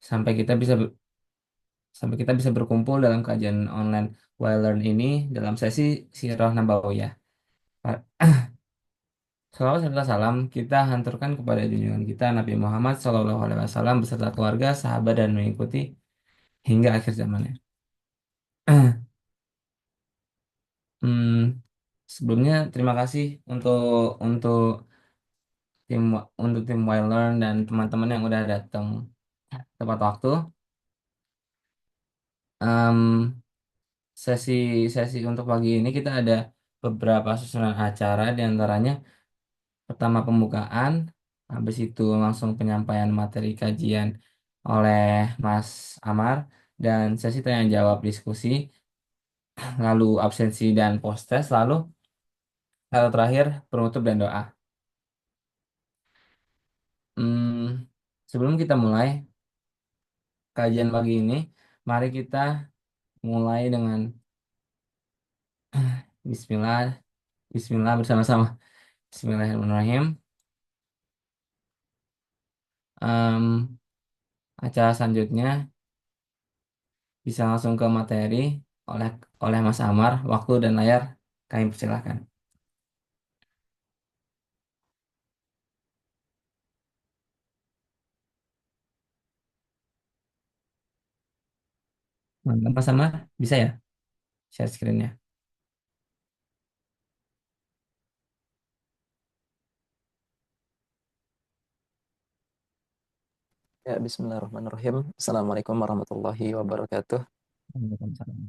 sampai kita bisa sampai kita bisa berkumpul dalam kajian online Well Learn ini dalam sesi Sirah Nabawiyah. Salawat serta salam kita hanturkan kepada junjungan kita Nabi Muhammad SAW beserta keluarga, sahabat dan mengikuti hingga akhir zamannya. Hmm, sebelumnya terima kasih untuk tim tim Well Learn dan teman-teman yang udah datang tepat waktu. Em, sesi untuk pagi ini kita ada beberapa susunan acara, di antaranya pertama pembukaan, habis itu langsung penyampaian materi kajian oleh Mas Amar, dan sesi tanya jawab diskusi, lalu absensi dan post test, lalu terakhir penutup dan doa. Hmm, sebelum kita mulai kajian pagi ini, mari kita mulai dengan Bismillah, Bismillah bersama-sama. Bismillahirrahmanirrahim. Em, acara selanjutnya bisa langsung ke materi oleh oleh Mas Amar. Waktu dan layar kami persilahkan. Mantap, Mas Amar, bisa ya share screen-nya? Ya, bismillahirrahmanirrahim. Assalamualaikum warahmatullahi wabarakatuh. Waalaikumsalam.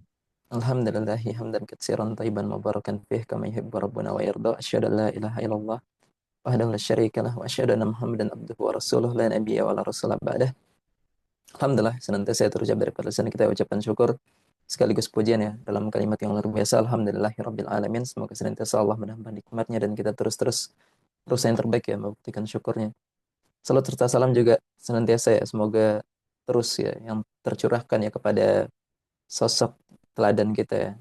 Alhamdulillahi hamdan katsiran tayyiban mubarakan fih kama yuhibbu rabbuna wa yarda. Asyhadu an la ilaha illallah wahdahu la syarika lah wa asyhadu anna Muhammadan abduhu wa rasuluh la nabiyya wa la rasula ba'dah. Alhamdulillah, senantiasa terucap dari lisan kita ucapan syukur sekaligus pujian ya dalam kalimat yang luar biasa. Alhamdulillahirabbil alamin. Semoga senantiasa Allah menambah nikmatnya dan kita terus yang terbaik ya membuktikan syukurnya. Salat serta salam juga senantiasa ya semoga terus ya yang tercurahkan ya kepada sosok teladan kita ya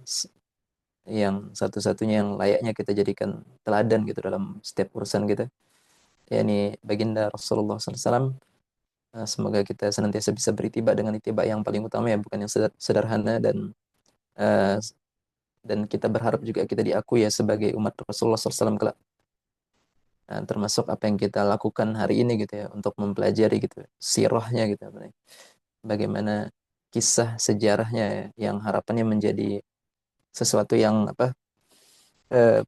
yang satu-satunya yang layaknya kita jadikan teladan gitu dalam setiap urusan kita yakni baginda Rasulullah SAW. Semoga kita senantiasa bisa beritiba dengan itiba yang paling utama ya bukan yang sederhana eh, dan kita berharap juga kita diakui ya sebagai umat Rasulullah SAW kelak. Termasuk apa yang kita lakukan hari ini gitu ya untuk mempelajari gitu sirahnya gitu bagaimana kisah sejarahnya ya, yang harapannya menjadi sesuatu yang eh,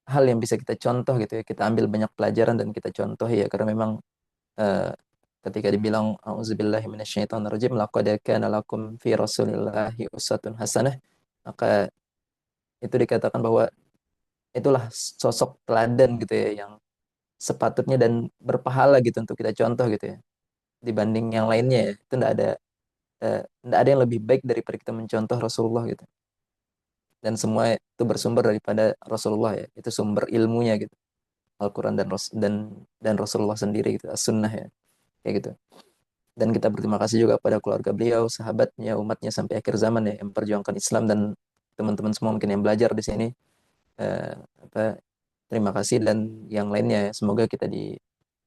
hal yang bisa kita contoh gitu ya. Kita ambil banyak pelajaran dan kita contoh ya karena memang eh, ketika dibilang auzubillahi minasyaitonirrajim laqad kana lakum fi rasulillahi uswatun hasanah, maka itu dikatakan bahwa itulah sosok teladan gitu ya yang sepatutnya dan berpahala gitu untuk kita contoh gitu ya dibanding yang lainnya ya. Itu enggak ada yang lebih baik daripada kita mencontoh Rasulullah gitu, dan semua itu bersumber daripada Rasulullah ya, itu sumber ilmunya gitu, Al-Quran dan Rasulullah sendiri gitu, As-Sunnah ya, kayak gitu. Dan kita berterima kasih juga pada keluarga beliau, sahabatnya, umatnya sampai akhir zaman ya, yang memperjuangkan Islam dan teman-teman semua mungkin yang belajar di sini. Eh, apa, terima kasih dan yang lainnya ya. Semoga kita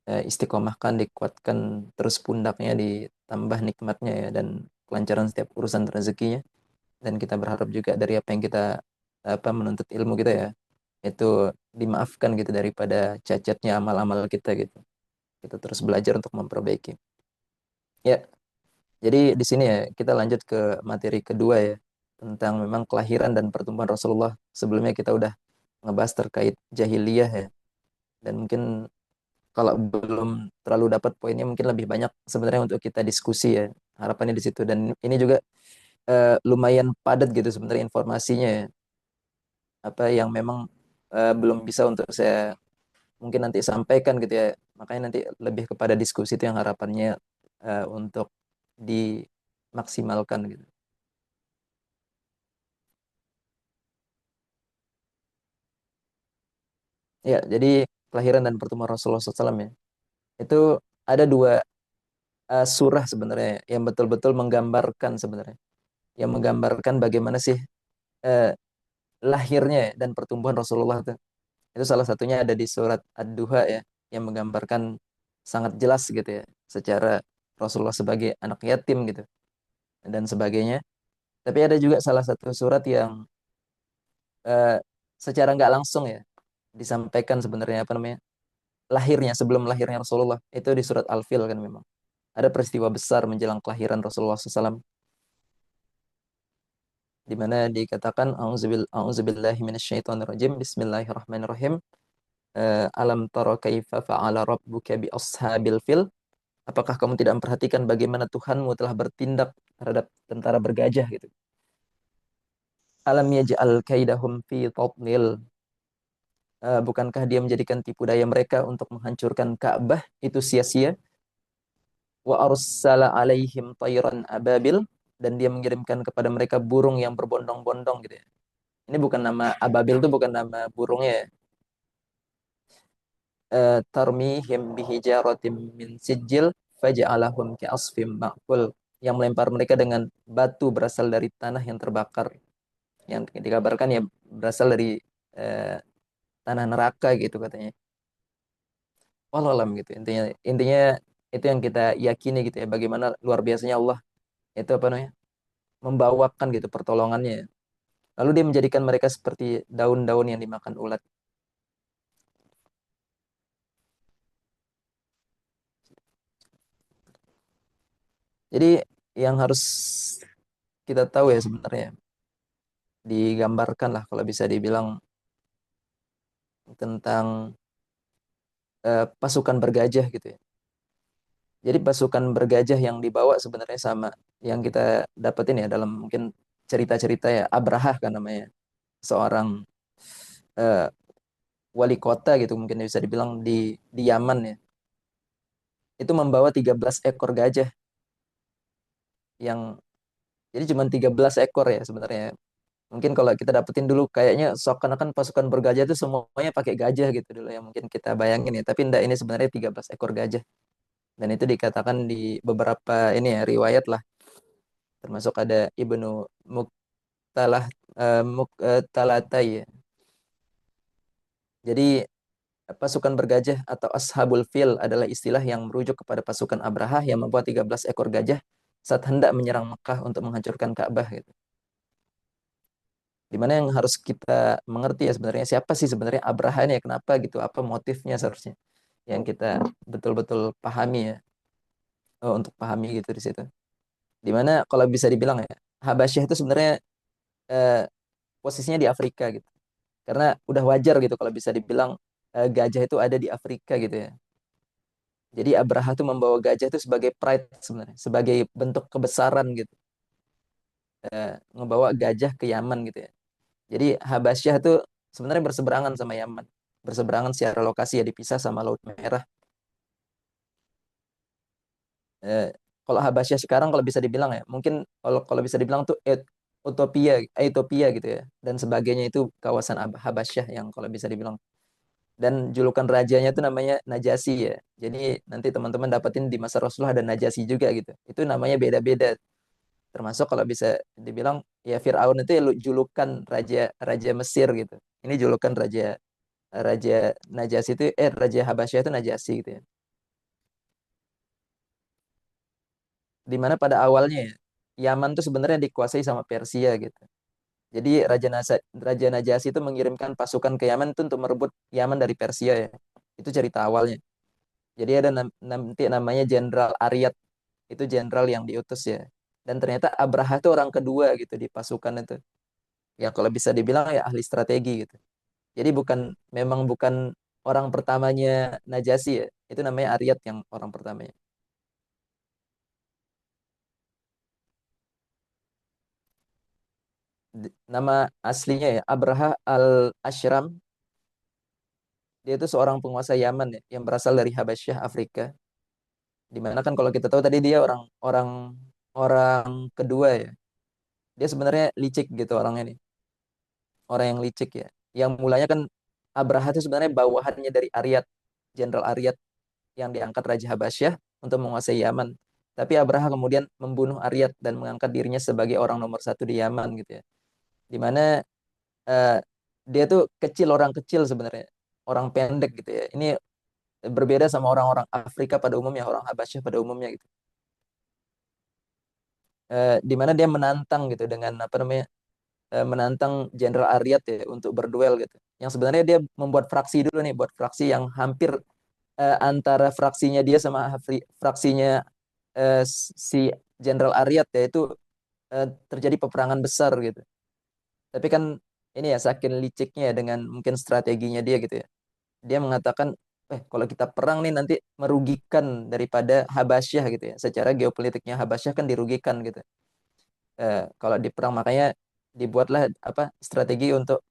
istiqomahkan, dikuatkan terus pundaknya, ditambah nikmatnya ya dan kelancaran setiap urusan rezekinya. Dan kita berharap juga dari apa yang kita menuntut ilmu kita ya itu dimaafkan gitu daripada cacatnya amal-amal kita gitu. Kita terus belajar untuk memperbaiki. Ya, jadi di sini ya kita lanjut ke materi kedua ya tentang memang kelahiran dan pertumbuhan Rasulullah. Sebelumnya kita udah ngebahas terkait jahiliyah ya. Dan mungkin kalau belum terlalu dapat poinnya mungkin lebih banyak sebenarnya untuk kita diskusi ya. Harapannya di situ dan ini juga lumayan padat gitu sebenarnya informasinya ya. Apa yang memang belum bisa untuk saya mungkin nanti sampaikan gitu ya. Makanya nanti lebih kepada diskusi itu yang harapannya untuk dimaksimalkan gitu. Ya, jadi kelahiran dan pertemuan Rasulullah SAW ya. Itu ada dua surah sebenarnya yang betul-betul menggambarkan sebenarnya. Yang menggambarkan bagaimana sih eh, lahirnya ya dan pertumbuhan Rasulullah itu. Itu salah satunya ada di surat Ad-Duha ya, yang menggambarkan sangat jelas gitu ya, secara Rasulullah sebagai anak yatim gitu dan sebagainya. Tapi ada juga salah satu surat yang eh, secara nggak langsung ya disampaikan sebenarnya apa namanya lahirnya sebelum lahirnya Rasulullah itu di surat Al-Fil kan memang ada peristiwa besar menjelang kelahiran Rasulullah SAW di mana dikatakan auzubillahi minasyaitonirrajim bismillahirrahmanirrahim. Alam tara kaifa fa'ala rabbuka bi ashabil fil. Apakah kamu tidak memperhatikan bagaimana Tuhanmu telah bertindak terhadap tentara bergajah gitu. Alam yaj'al kaidahum fi tadlil. Bukankah dia menjadikan tipu daya mereka untuk menghancurkan Ka'bah itu sia-sia? Wa arsala alaihim tayran ababil, dan dia mengirimkan kepada mereka burung yang berbondong-bondong gitu ya. Ini bukan nama ababil, itu bukan nama burungnya ya. Tarmihim bihijaratim min sijil faja'alahum ka'asfim ma'kul, yang melempar mereka dengan batu berasal dari tanah yang terbakar, yang dikabarkan ya berasal dari eh, tanah neraka gitu katanya. Wallahu alam gitu. Intinya intinya itu yang kita yakini gitu ya, bagaimana luar biasanya Allah itu apa namanya? Membawakan gitu pertolongannya. Lalu dia menjadikan mereka seperti daun-daun yang dimakan ulat. Jadi yang harus kita tahu ya sebenarnya digambarkan lah kalau bisa dibilang tentang pasukan bergajah gitu ya. Jadi pasukan bergajah yang dibawa sebenarnya sama yang kita dapetin ya dalam mungkin cerita-cerita ya Abraha kan namanya, seorang eh, wali kota gitu mungkin bisa dibilang di Yaman ya. Itu membawa 13 ekor gajah yang jadi cuma 13 ekor ya sebenarnya. Mungkin kalau kita dapetin dulu kayaknya seakan-akan pasukan bergajah itu semuanya pakai gajah gitu dulu ya mungkin kita bayangin ya. Tapi enggak, ini sebenarnya 13 ekor gajah. Dan itu dikatakan di beberapa ini ya riwayat lah, termasuk ada Ibnu Muktalah Muktalatai ya. Jadi pasukan bergajah atau Ashabul Fil adalah istilah yang merujuk kepada pasukan Abraha yang membawa 13 ekor gajah saat hendak menyerang Mekah untuk menghancurkan Ka'bah gitu. Dimana yang harus kita mengerti ya sebenarnya siapa sih sebenarnya Abraha ini ya, kenapa gitu, apa motifnya seharusnya yang kita betul-betul pahami ya, untuk pahami gitu di situ. Dimana kalau bisa dibilang ya Habasyah itu sebenarnya eh, posisinya di Afrika gitu. Karena udah wajar gitu kalau bisa dibilang gajah itu ada di Afrika gitu ya. Jadi Abraha tuh membawa gajah itu sebagai pride sebenarnya, sebagai bentuk kebesaran gitu. Ngebawa gajah ke Yaman gitu ya. Jadi Habasyah tuh sebenarnya berseberangan sama Yaman. Berseberangan secara lokasi ya, dipisah sama Laut Merah. Eh, Kalau Habasyah sekarang kalau bisa dibilang ya, mungkin kalau kalau bisa dibilang tuh Utopia, Ethiopia gitu ya. Dan sebagainya itu kawasan Habasyah yang kalau bisa dibilang. Dan julukan rajanya itu namanya Najasi ya. Jadi nanti teman-teman dapetin di masa Rasulullah ada Najasi juga gitu. Itu namanya beda-beda. Termasuk kalau bisa dibilang ya Firaun itu ya julukan raja raja Mesir gitu. Ini julukan raja raja Najasi itu raja Habasyah itu Najasi gitu ya. Dimana pada awalnya ya, Yaman tuh sebenarnya dikuasai sama Persia gitu. Jadi Raja Najasi itu mengirimkan pasukan ke Yaman itu untuk merebut Yaman dari Persia ya. Itu cerita awalnya. Jadi ada nanti namanya Jenderal Aryat, itu jenderal yang diutus ya. Dan ternyata Abraha itu orang kedua gitu di pasukan itu. Ya kalau bisa dibilang ya ahli strategi gitu. Jadi memang bukan orang pertamanya Najasi ya. Itu namanya Aryat yang orang pertamanya. Nama aslinya ya Abraha al-Ashram. Dia itu seorang penguasa Yaman ya, yang berasal dari Habasyah Afrika. Dimana kan kalau kita tahu tadi dia orang orang orang kedua ya. Dia sebenarnya licik gitu orangnya nih, orang yang licik ya. Yang mulanya kan Abraha itu sebenarnya bawahannya dari Aryat, Jenderal Aryat yang diangkat Raja Habasyah untuk menguasai Yaman. Tapi Abraha kemudian membunuh Aryat dan mengangkat dirinya sebagai orang nomor satu di Yaman gitu ya. Dimana eh, dia tuh kecil, orang kecil sebenarnya, orang pendek gitu ya. Ini berbeda sama orang-orang Afrika pada umumnya, orang Habasyah pada umumnya gitu. di mana dia menantang gitu dengan apa namanya, menantang Jenderal Aryat ya untuk berduel gitu. Yang sebenarnya dia membuat fraksi dulu nih, buat fraksi yang hampir antara fraksinya dia sama fraksinya si Jenderal Aryat ya itu terjadi peperangan besar gitu. Tapi kan ini ya saking liciknya ya dengan mungkin strateginya dia gitu ya. Dia mengatakan, kalau kita perang nih nanti merugikan daripada Habasyah gitu ya. Secara geopolitiknya Habasyah kan dirugikan gitu. Kalau di perang makanya dibuatlah apa strategi untuk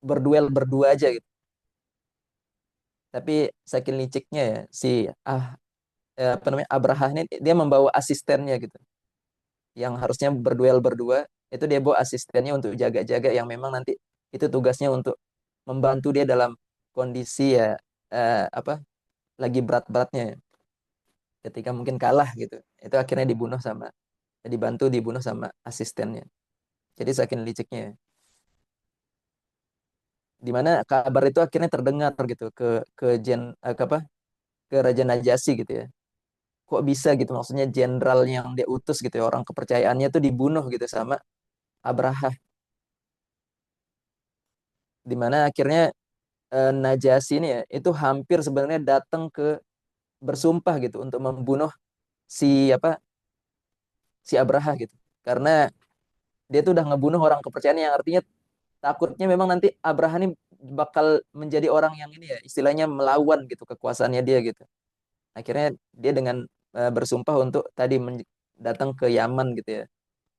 berduel berdua aja gitu. Tapi saking liciknya ya si ah apa namanya Abraha ini dia membawa asistennya gitu. Yang harusnya berduel berdua itu dia bawa asistennya untuk jaga-jaga yang memang nanti itu tugasnya untuk membantu dia dalam kondisi ya apa lagi berat-beratnya ya. Ketika mungkin kalah gitu itu akhirnya dibunuh sama asistennya. Jadi saking liciknya ya. Di mana kabar itu akhirnya terdengar gitu ke apa ke Raja Najasyi gitu ya. Kok bisa gitu maksudnya jenderal yang dia utus gitu ya, orang kepercayaannya tuh dibunuh gitu sama Abraha. Di mana akhirnya Najasyi ini ya itu hampir sebenarnya datang ke bersumpah gitu untuk membunuh si apa si Abraha gitu. Karena dia tuh udah ngebunuh orang kepercayaan yang artinya takutnya memang nanti Abraha ini bakal menjadi orang yang ini ya istilahnya melawan gitu kekuasaannya dia gitu. Akhirnya dia dengan bersumpah untuk tadi datang ke Yaman gitu ya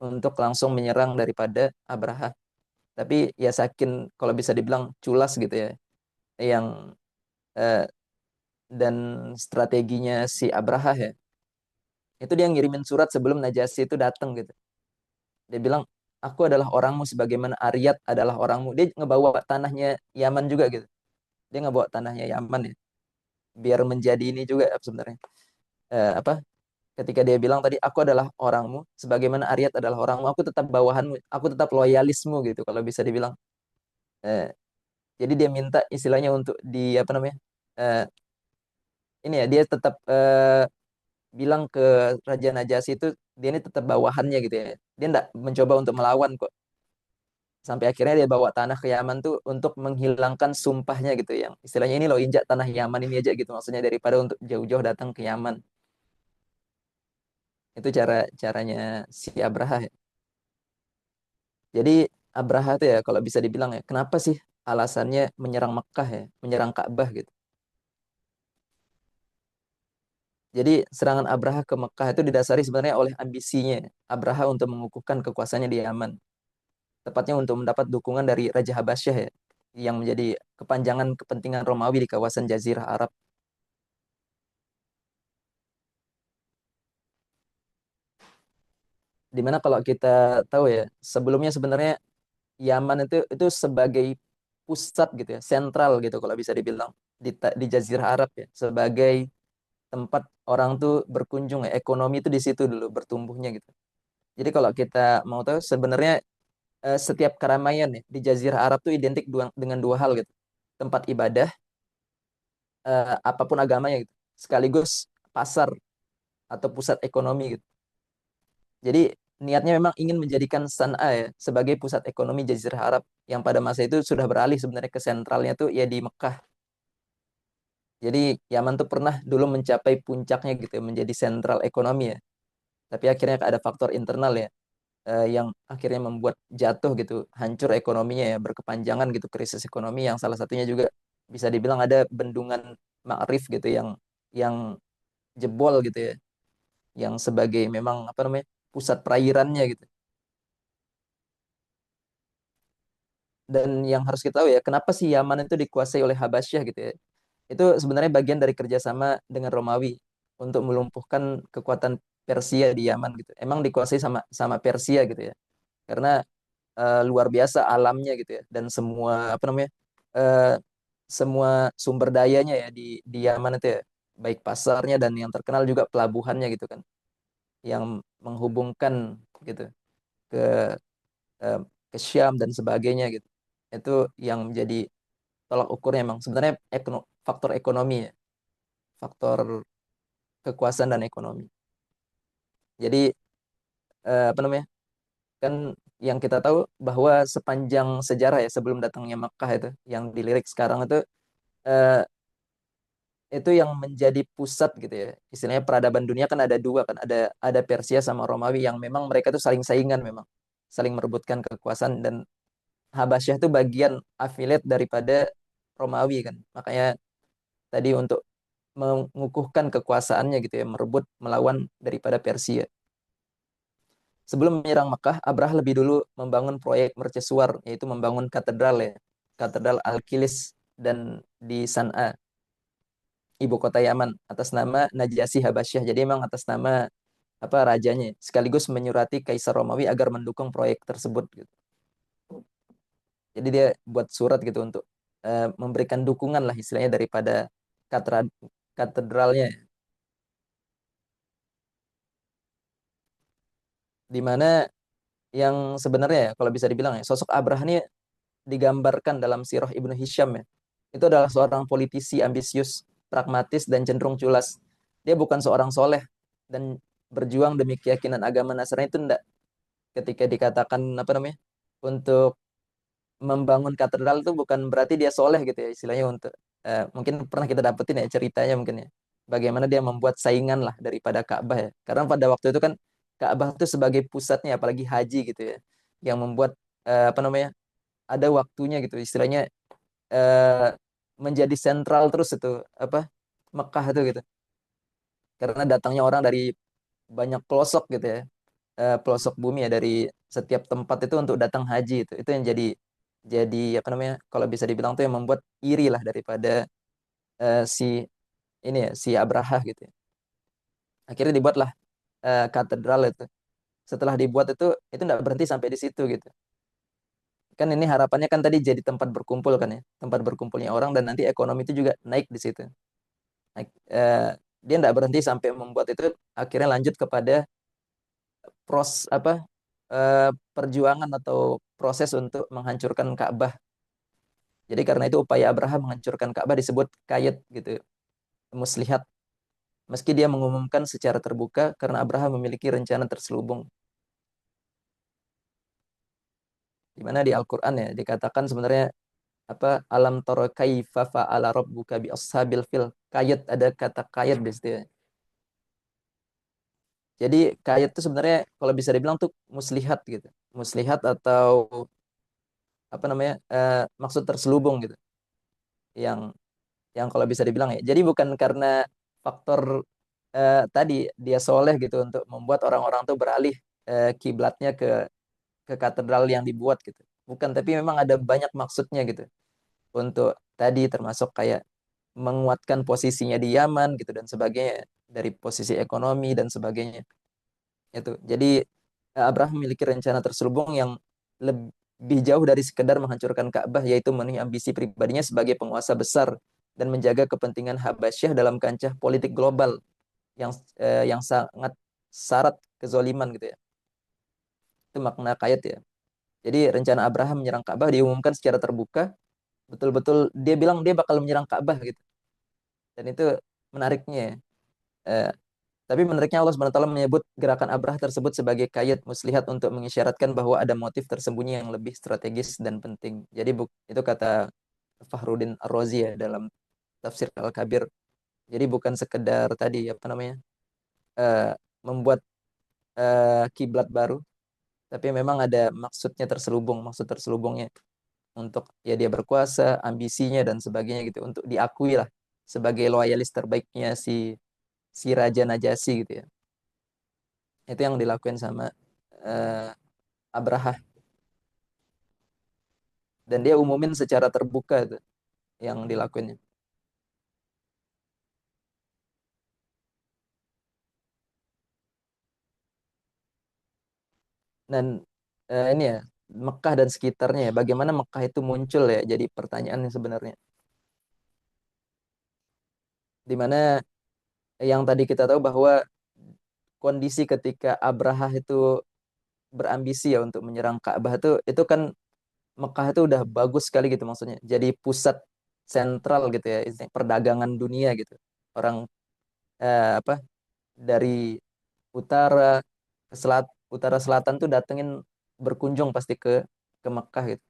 untuk langsung menyerang daripada Abraha. Tapi ya sakin kalau bisa dibilang culas gitu ya yang eh, dan strateginya si Abraha ya itu dia ngirimin surat sebelum Najasyi itu datang gitu. Dia bilang, aku adalah orangmu sebagaimana Aryat adalah orangmu. Dia ngebawa tanahnya Yaman juga gitu. Dia ngebawa tanahnya Yaman ya. Biar menjadi ini juga sebenarnya. Apa? Ketika dia bilang tadi, aku adalah orangmu, sebagaimana Aryat adalah orangmu, aku tetap bawahanmu, aku tetap loyalismu gitu, kalau bisa dibilang. Eh, jadi dia minta istilahnya untuk di apa namanya? Eh, ini ya, dia tetap bilang ke Raja Najasyi itu dia ini tetap bawahannya gitu ya. Dia enggak mencoba untuk melawan kok. Sampai akhirnya dia bawa tanah ke Yaman tuh untuk menghilangkan sumpahnya gitu yang istilahnya ini loh injak tanah Yaman ini aja gitu maksudnya daripada untuk jauh-jauh datang ke Yaman. Itu caranya si Abraha ya. Jadi Abraha tuh ya kalau bisa dibilang ya kenapa sih alasannya menyerang Mekah ya, menyerang Ka'bah gitu. Jadi serangan Abraha ke Mekah itu didasari sebenarnya oleh ambisinya Abraha untuk mengukuhkan kekuasaannya di Yaman. Tepatnya untuk mendapat dukungan dari Raja Habasyah ya, yang menjadi kepanjangan kepentingan Romawi di kawasan Jazirah Arab. Dimana kalau kita tahu ya, sebelumnya sebenarnya Yaman itu sebagai pusat gitu ya, sentral gitu kalau bisa dibilang di Jazirah Arab ya, sebagai tempat orang tuh berkunjung ya, ekonomi itu di situ dulu bertumbuhnya gitu. Jadi kalau kita mau tahu sebenarnya setiap keramaian ya di Jazirah Arab tuh identik dengan dua hal gitu. Tempat ibadah, apapun agamanya gitu. Sekaligus pasar atau pusat ekonomi gitu. Jadi niatnya memang ingin menjadikan San'a ya sebagai pusat ekonomi Jazirah Arab yang pada masa itu sudah beralih sebenarnya ke sentralnya tuh ya di Mekah. Jadi Yaman tuh pernah dulu mencapai puncaknya gitu ya, menjadi sentral ekonomi ya. Tapi akhirnya ada faktor internal ya yang akhirnya membuat jatuh gitu, hancur ekonominya ya, berkepanjangan gitu krisis ekonomi yang salah satunya juga bisa dibilang ada bendungan Ma'rif gitu yang jebol gitu ya, yang sebagai memang apa namanya pusat perairannya gitu. Dan yang harus kita tahu ya, kenapa sih Yaman itu dikuasai oleh Habasyah gitu ya? Itu sebenarnya bagian dari kerjasama dengan Romawi untuk melumpuhkan kekuatan Persia di Yaman gitu. Emang dikuasai sama sama Persia gitu ya, karena luar biasa alamnya gitu ya, dan semua apa namanya eh, semua sumber dayanya ya di Yaman itu ya, baik pasarnya dan yang terkenal juga pelabuhannya gitu kan, yang menghubungkan gitu ke eh, ke Syam dan sebagainya gitu. Itu yang menjadi tolak ukurnya emang sebenarnya faktor ekonomi ya, faktor kekuasaan dan ekonomi. Jadi apa namanya, kan yang kita tahu bahwa sepanjang sejarah ya sebelum datangnya Makkah itu yang dilirik sekarang eh, itu yang menjadi pusat gitu ya. Istilahnya peradaban dunia kan ada dua kan, ada Persia sama Romawi yang memang mereka tuh saling saingan memang, saling merebutkan kekuasaan, dan Habasyah itu bagian affiliate daripada Romawi kan. Makanya tadi untuk mengukuhkan kekuasaannya gitu ya, merebut melawan daripada Persia. Sebelum menyerang Mekah, Abrahah lebih dulu membangun proyek mercusuar, yaitu membangun katedral ya, Katedral Al-Kilis dan di San'a, ibu kota Yaman, atas nama Najasyi Habasyah. Jadi memang atas nama apa rajanya, sekaligus menyurati Kaisar Romawi agar mendukung proyek tersebut gitu. Jadi dia buat surat gitu untuk memberikan dukungan lah istilahnya daripada katedralnya, di mana yang sebenarnya ya, kalau bisa dibilang ya, sosok Abraham ini digambarkan dalam Sirah Ibnu Hisham ya. Itu adalah seorang politisi ambisius, pragmatis, dan cenderung culas. Dia bukan seorang soleh dan berjuang demi keyakinan agama Nasrani itu enggak. Ketika dikatakan apa namanya, untuk membangun katedral itu bukan berarti dia soleh gitu ya istilahnya, untuk mungkin pernah kita dapetin ya ceritanya mungkin ya. Bagaimana dia membuat saingan lah daripada Ka'bah ya. Karena pada waktu itu kan Ka'bah itu sebagai pusatnya apalagi haji gitu ya. Yang membuat apa namanya, ada waktunya gitu istilahnya, eh, menjadi sentral terus itu apa, Mekah itu gitu, karena datangnya orang dari banyak pelosok gitu ya, pelosok bumi ya, dari setiap tempat itu untuk datang haji. Itu yang jadi apa namanya, kalau bisa dibilang tuh yang membuat iri lah daripada si ini ya, si Abraha gitu ya. Akhirnya dibuatlah katedral itu. Setelah dibuat itu nggak berhenti sampai di situ gitu. Kan ini harapannya kan tadi jadi tempat berkumpul kan ya, tempat berkumpulnya orang, dan nanti ekonomi itu juga naik di situ. Naik, dia nggak berhenti sampai membuat itu, akhirnya lanjut kepada apa, perjuangan atau proses untuk menghancurkan Ka'bah. Jadi karena itu upaya Abraham menghancurkan Ka'bah disebut kayat gitu, muslihat. Meski dia mengumumkan secara terbuka karena Abraham memiliki rencana terselubung. Di mana di Al-Qur'an ya dikatakan sebenarnya apa, alam tara kaifa fa'ala rabbuka bi ashabil fil. Kayat, ada kata kayat di situ ya. Jadi kayat itu sebenarnya kalau bisa dibilang tuh muslihat gitu. Muslihat atau apa namanya, maksud terselubung gitu. Yang yang kalau bisa dibilang ya. Jadi bukan karena faktor tadi dia soleh gitu untuk membuat orang-orang tuh beralih kiblatnya ke katedral yang dibuat gitu. Bukan, tapi memang ada banyak maksudnya gitu. Untuk tadi termasuk kayak menguatkan posisinya di Yaman gitu dan sebagainya, dari posisi ekonomi dan sebagainya. Itu. Jadi Abraham memiliki rencana terselubung yang lebih jauh dari sekedar menghancurkan Ka'bah, yaitu memenuhi ambisi pribadinya sebagai penguasa besar dan menjaga kepentingan Habasyah dalam kancah politik global yang sangat syarat kezoliman gitu ya. Itu makna kayat ya. Jadi rencana Abraham menyerang Ka'bah diumumkan secara terbuka, betul-betul dia bilang dia bakal menyerang Ka'bah gitu. Dan itu menariknya ya. Eh, Tapi menariknya Allah SWT menyebut gerakan Abrah tersebut sebagai kayat muslihat untuk mengisyaratkan bahwa ada motif tersembunyi yang lebih strategis dan penting. Jadi itu kata Fahrudin Ar-Razi ya dalam tafsir Al-Kabir. Jadi bukan sekedar tadi apa namanya, eh, membuat kiblat baru, tapi memang ada maksudnya terselubung, maksud terselubungnya untuk ya dia berkuasa, ambisinya dan sebagainya gitu, untuk diakui lah sebagai loyalis terbaiknya si Raja Najasyi gitu ya. Itu yang dilakukan sama eh, Abraha, dan dia umumin secara terbuka tuh yang dilakuinnya. Dan ini ya, Mekah dan sekitarnya ya, bagaimana Mekah itu muncul ya, jadi pertanyaannya sebenarnya, dimana yang tadi kita tahu bahwa kondisi ketika Abraha itu berambisi ya untuk menyerang Ka'bah itu kan, Mekah itu udah bagus sekali gitu maksudnya, jadi pusat sentral gitu ya, perdagangan dunia gitu. Orang apa, dari utara ke selatan utara selatan tuh datengin berkunjung pasti ke Mekah gitu.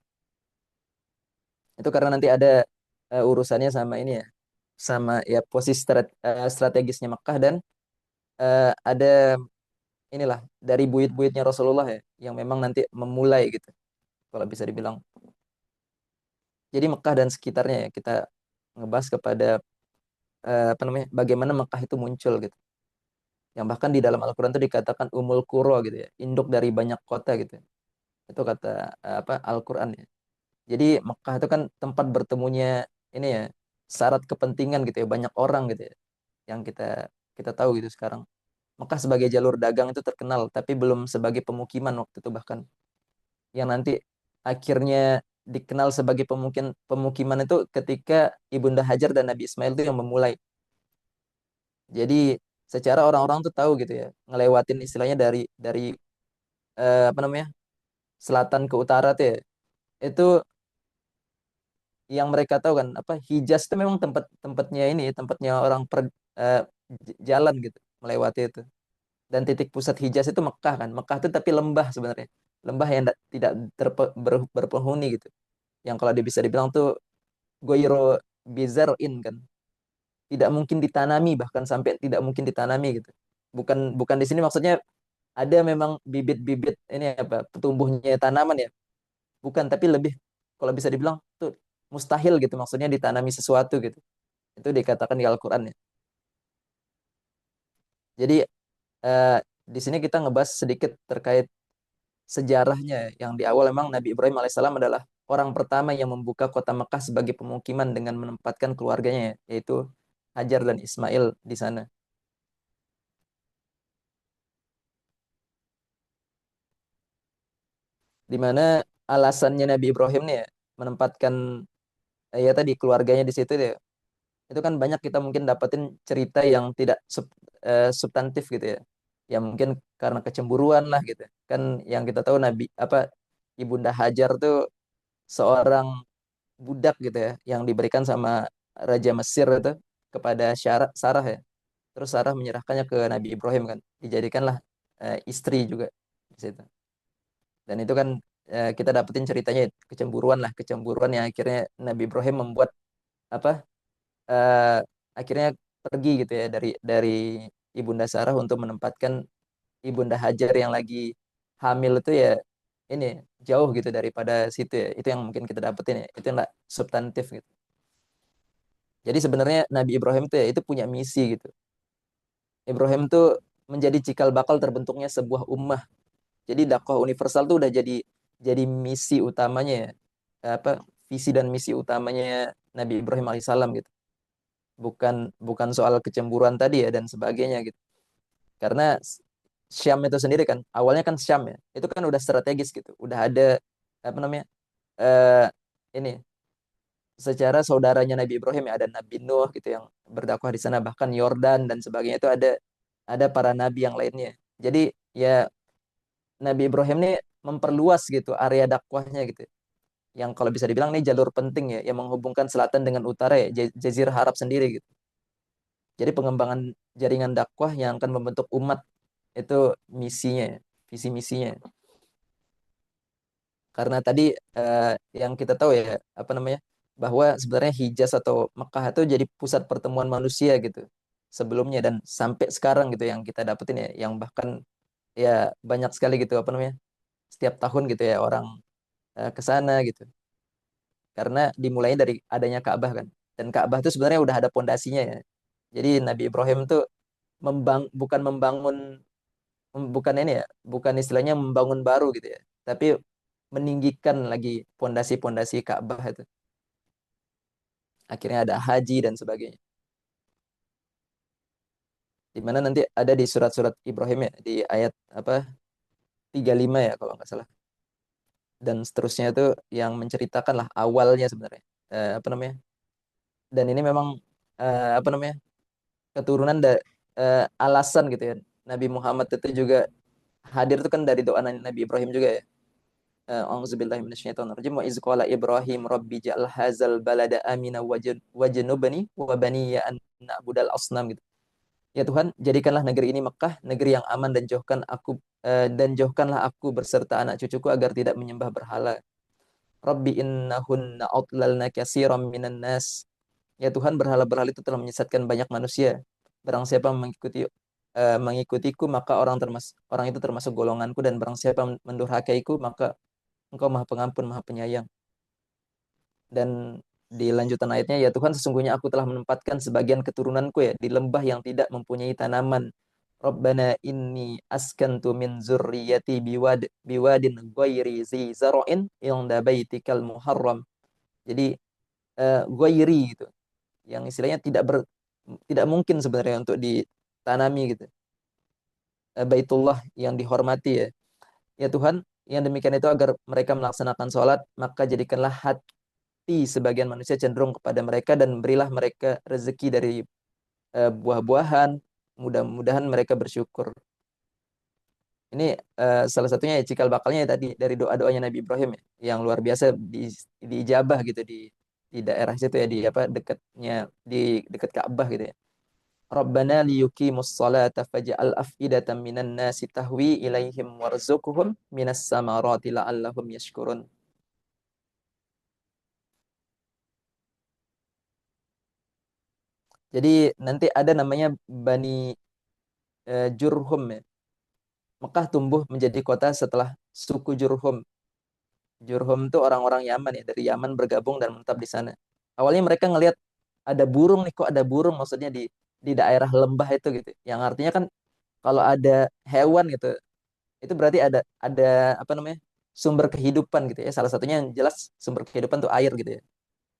Itu karena nanti ada urusannya sama ini ya, sama ya posisi strategisnya Mekah dan ada inilah dari buyut-buyutnya Rasulullah ya yang memang nanti memulai gitu kalau bisa dibilang. Jadi Mekah dan sekitarnya ya kita ngebahas kepada apa namanya bagaimana Mekah itu muncul gitu. Yang bahkan di dalam Al-Qur'an itu dikatakan Umul Qura gitu ya, induk dari banyak kota gitu. Itu kata apa Al-Qur'an ya. Jadi Mekah itu kan tempat bertemunya ini ya syarat kepentingan gitu ya banyak orang gitu ya yang kita kita tahu gitu sekarang. Mekah sebagai jalur dagang itu terkenal tapi belum sebagai pemukiman waktu itu bahkan yang nanti akhirnya dikenal sebagai pemukiman itu ketika Ibunda Hajar dan Nabi Ismail itu yang memulai. Jadi secara orang-orang tuh tahu gitu ya, ngelewatin istilahnya dari apa namanya? Selatan ke utara tuh ya. Itu yang mereka tahu kan apa Hijaz itu memang tempatnya ini, tempatnya orang eh, jalan gitu, melewati itu. Dan titik pusat Hijaz itu Mekah kan. Mekah itu tapi lembah sebenarnya. Lembah yang tidak berpenghuni gitu. Yang kalau dia bisa dibilang tuh goiro bizarin kan tidak mungkin ditanami bahkan sampai tidak mungkin ditanami gitu bukan bukan di sini maksudnya ada memang bibit-bibit ini apa tumbuhnya tanaman ya bukan tapi lebih kalau bisa dibilang tuh mustahil gitu maksudnya ditanami sesuatu gitu itu dikatakan di Al-Quran ya jadi eh, di sini kita ngebahas sedikit terkait sejarahnya yang di awal memang Nabi Ibrahim alaihissalam adalah orang pertama yang membuka kota Mekah sebagai pemukiman dengan menempatkan keluarganya yaitu Hajar dan Ismail di sana. Di mana alasannya Nabi Ibrahim nih ya, menempatkan ya tadi keluarganya di situ deh. Itu kan banyak kita mungkin dapetin cerita yang tidak substantif gitu ya. Ya mungkin karena kecemburuan lah gitu. Kan yang kita tahu Nabi apa Ibunda Hajar tuh seorang budak gitu ya yang diberikan sama Raja Mesir itu kepada Sarah ya. Terus Sarah menyerahkannya ke Nabi Ibrahim kan. Dijadikanlah istri juga di situ. Dan itu kan kita dapetin ceritanya kecemburuan lah, kecemburuan yang akhirnya Nabi Ibrahim membuat apa eh, akhirnya pergi gitu ya dari Ibunda Sarah untuk menempatkan Ibunda Hajar yang lagi hamil itu ya ini jauh gitu daripada situ ya. Itu yang mungkin kita dapetin ya. Itu yang nggak substantif gitu. Jadi sebenarnya Nabi Ibrahim itu ya itu punya misi gitu. Ibrahim tuh menjadi cikal bakal terbentuknya sebuah ummah. Jadi dakwah universal tuh udah jadi misi utamanya ya. Apa visi dan misi utamanya Nabi Ibrahim alaihissalam gitu. Bukan bukan soal kecemburuan tadi ya dan sebagainya gitu. Karena Syam itu sendiri kan awalnya kan Syam ya. Itu kan udah strategis gitu. Udah ada apa namanya? eh ini secara saudaranya Nabi Ibrahim ya ada Nabi Nuh gitu yang berdakwah di sana bahkan Yordan dan sebagainya itu ada para nabi yang lainnya. Jadi ya Nabi Ibrahim ini memperluas gitu area dakwahnya gitu. Yang kalau bisa dibilang ini jalur penting ya yang menghubungkan selatan dengan utara ya Jazirah Arab sendiri gitu. Jadi pengembangan jaringan dakwah yang akan membentuk umat itu misinya, visi misinya. Karena tadi yang kita tahu ya apa namanya bahwa sebenarnya Hijaz atau Mekah itu jadi pusat pertemuan manusia gitu sebelumnya dan sampai sekarang gitu yang kita dapetin ya yang bahkan ya banyak sekali gitu apa namanya setiap tahun gitu ya orang ke sana gitu. Karena dimulainya dari adanya Ka'bah kan. Dan Ka'bah itu sebenarnya udah ada pondasinya ya. Jadi Nabi Ibrahim tuh bukan membangun bukan ini ya, bukan istilahnya membangun baru gitu ya. Tapi meninggikan lagi pondasi-pondasi Ka'bah itu. Akhirnya ada haji dan sebagainya. Di mana nanti ada di surat-surat Ibrahim ya, di ayat apa 35 ya kalau nggak salah. Dan seterusnya itu yang menceritakan lah awalnya sebenarnya. Apa namanya? Dan ini memang apa namanya? Keturunan alasan gitu ya. Nabi Muhammad itu juga hadir itu kan dari doa Nabi Ibrahim juga ya. A'udzubillahi minasyaitonirrajim wa iz qala Ibrahim rabbi ja'al hadzal balada amina wajnubni wa baniya an na'budal asnam gitu. Ya Tuhan, jadikanlah negeri ini Mekah, negeri yang aman dan jauhkan dan jauhkanlah aku beserta anak cucuku agar tidak menyembah berhala. Rabbi innahunna adlalna katsiran minan nas. Ya Tuhan, berhala-berhala itu telah menyesatkan banyak manusia. Barang siapa mengikutiku, maka orang itu termasuk golonganku, dan barang siapa mendurhakaiku, maka Engkau Maha Pengampun, Maha Penyayang. Dan di lanjutan ayatnya, ya Tuhan, sesungguhnya aku telah menempatkan sebagian keturunanku ya di lembah yang tidak mempunyai tanaman. Rabbana inni askantu min zurriyati biwadin ghairi zi zara'in inda baitikal muharram. Jadi ghairi gitu, yang istilahnya tidak mungkin sebenarnya untuk ditanami gitu. Baitullah yang dihormati ya. Ya Tuhan, yang demikian itu agar mereka melaksanakan sholat, maka jadikanlah hati sebagian manusia cenderung kepada mereka, dan berilah mereka rezeki dari buah-buahan. Mudah-mudahan mereka bersyukur. Ini salah satunya ya cikal bakalnya ya tadi dari doa-doanya Nabi Ibrahim ya, yang luar biasa diijabah gitu di daerah situ ya, di apa dekatnya, di dekat Ka'bah gitu ya. Rabbana liyuqimus salata faj'al af'idatan minan nasi tahwi ilaihim warzuqhum minas samarati la'allahum yashkurun. Jadi nanti ada namanya Bani Jurhum ya. Mekah tumbuh menjadi kota setelah suku Jurhum. Jurhum itu orang-orang Yaman ya, dari Yaman bergabung dan menetap di sana. Awalnya mereka ngelihat ada burung nih, kok ada burung, maksudnya di daerah lembah itu gitu. Yang artinya kan kalau ada hewan gitu, itu berarti ada apa namanya? Sumber kehidupan gitu ya. Salah satunya yang jelas sumber kehidupan tuh air gitu ya.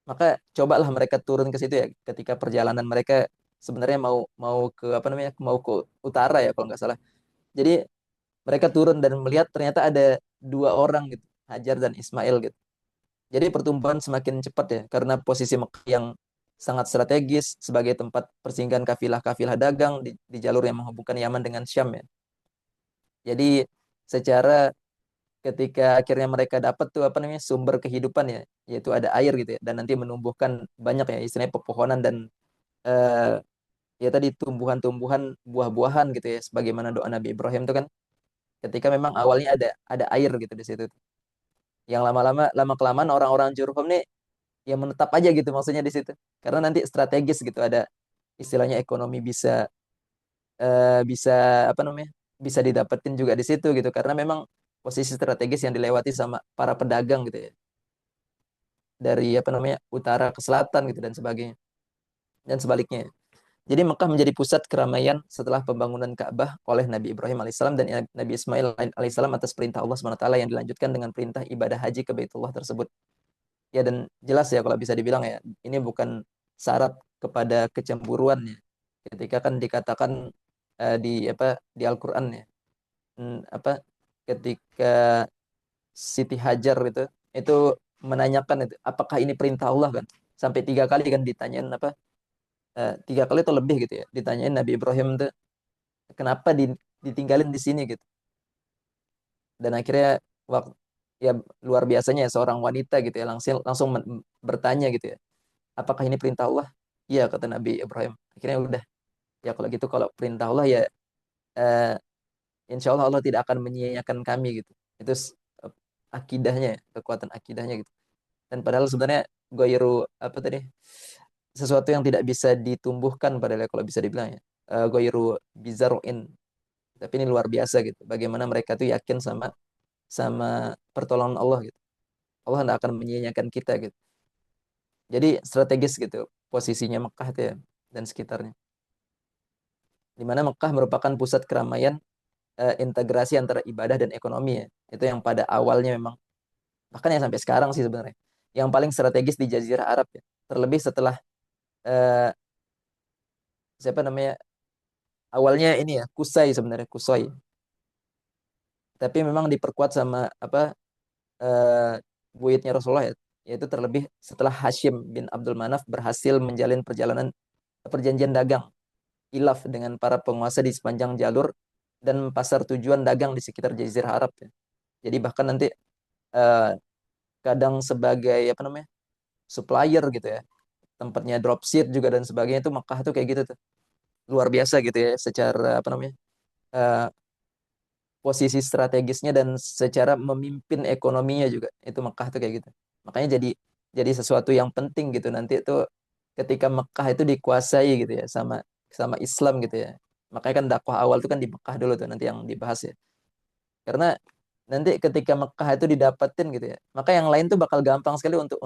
Maka cobalah mereka turun ke situ ya, ketika perjalanan mereka sebenarnya mau mau ke apa namanya? Mau ke utara ya kalau nggak salah. Jadi mereka turun dan melihat ternyata ada dua orang gitu, Hajar dan Ismail gitu. Jadi pertumbuhan semakin cepat ya, karena posisi Mekah yang sangat strategis sebagai tempat persinggahan kafilah-kafilah dagang di jalur yang menghubungkan Yaman dengan Syam ya. Jadi secara ketika akhirnya mereka dapat tuh apa namanya sumber kehidupan ya, yaitu ada air gitu ya, dan nanti menumbuhkan banyak ya istilahnya pepohonan dan eh, ya tadi tumbuhan-tumbuhan buah-buahan gitu ya, sebagaimana doa Nabi Ibrahim itu kan ketika memang awalnya ada air gitu di situ. Yang lama-lama lama kelamaan orang-orang Jurhum nih ya menetap aja gitu maksudnya di situ. Karena nanti strategis gitu, ada istilahnya ekonomi bisa apa namanya? Bisa didapetin juga di situ gitu, karena memang posisi strategis yang dilewati sama para pedagang gitu ya. Dari apa namanya? Utara ke selatan gitu dan sebagainya. Dan sebaliknya. Jadi Mekah menjadi pusat keramaian setelah pembangunan Ka'bah oleh Nabi Ibrahim alaihissalam dan Nabi Ismail alaihissalam atas perintah Allah SWT yang dilanjutkan dengan perintah ibadah haji ke Baitullah tersebut. Ya dan jelas ya kalau bisa dibilang ya, ini bukan syarat kepada kecemburuan ya. Ketika kan dikatakan di Al-Qur'an ya, apa ketika Siti Hajar itu menanyakan itu apakah ini perintah Allah kan, sampai 3 kali kan ditanyain apa 3 kali atau lebih gitu ya, ditanyain Nabi Ibrahim itu kenapa ditinggalin di sini gitu. Dan akhirnya waktu ya luar biasanya ya, seorang wanita gitu ya langsung langsung bertanya gitu ya, apakah ini perintah Allah? Iya, kata Nabi Ibrahim. Akhirnya udah, ya kalau gitu, kalau perintah Allah ya eh, insya Allah Allah tidak akan menyia-nyiakan kami gitu. Itu akidahnya ya, kekuatan akidahnya gitu. Dan padahal sebenarnya goiru apa tadi, sesuatu yang tidak bisa ditumbuhkan padahal ya, kalau bisa dibilang ya. Goiru bizaruin. Tapi ini luar biasa gitu. Bagaimana mereka tuh yakin sama sama pertolongan Allah gitu. Allah tidak akan menyia-nyiakan kita gitu. Jadi strategis gitu posisinya Mekah itu ya, dan sekitarnya. Di mana Mekah merupakan pusat keramaian, integrasi antara ibadah dan ekonomi ya. Itu yang pada awalnya memang, bahkan yang sampai sekarang sih sebenarnya, yang paling strategis di Jazirah Arab ya. Terlebih setelah eh, siapa namanya, awalnya ini ya Kusai, sebenarnya Kusai. Tapi memang diperkuat sama apa eh, buyutnya Rasulullah ya. Yaitu terlebih setelah Hashim bin Abdul Manaf berhasil menjalin perjanjian dagang ilaf dengan para penguasa di sepanjang jalur dan pasar tujuan dagang di sekitar Jazirah Arab ya. Jadi bahkan nanti eh, kadang sebagai apa namanya supplier gitu ya, tempatnya dropship juga dan sebagainya, itu Mekah tuh kayak gitu tuh, luar biasa gitu ya secara apa namanya, eh, posisi strategisnya dan secara memimpin ekonominya juga. Itu Mekah tuh kayak gitu. Makanya jadi sesuatu yang penting gitu nanti itu ketika Mekah itu dikuasai gitu ya sama sama Islam gitu ya. Makanya kan dakwah awal itu kan di Mekah dulu tuh nanti yang dibahas ya. Karena nanti ketika Mekah itu didapetin gitu ya, maka yang lain tuh bakal gampang sekali untuk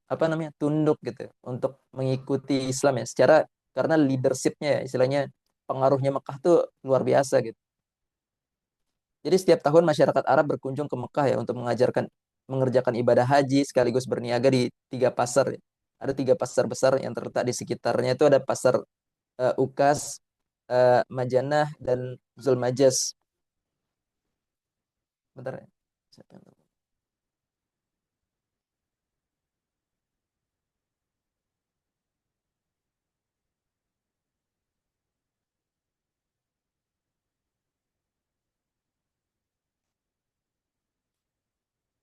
apa namanya tunduk gitu, untuk mengikuti Islam ya. Secara karena leadershipnya ya, istilahnya pengaruhnya Mekah tuh luar biasa gitu. Jadi setiap tahun masyarakat Arab berkunjung ke Mekah ya untuk mengerjakan ibadah haji sekaligus berniaga di tiga pasar. Ya. Ada tiga pasar besar yang terletak di sekitarnya itu ada pasar Ukas, Majanah, dan Zulmajas. Bentar ya. Siapa yang-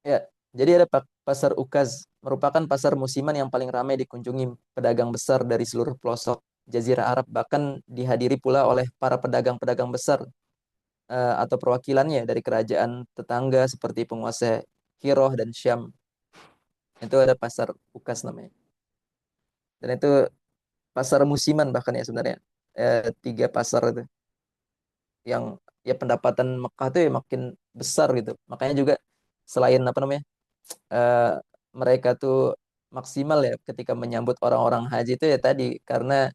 Ya, jadi ada pasar Ukaz, merupakan pasar musiman yang paling ramai dikunjungi pedagang besar dari seluruh pelosok Jazirah Arab, bahkan dihadiri pula oleh para pedagang-pedagang besar atau perwakilannya dari kerajaan tetangga seperti penguasa Hiroh dan Syam. Itu ada pasar Ukaz namanya. Dan itu pasar musiman bahkan ya sebenarnya. Tiga pasar itu yang ya pendapatan Mekah tuh ya makin besar gitu. Makanya juga selain apa namanya eh, mereka tuh maksimal ya ketika menyambut orang-orang haji itu ya tadi karena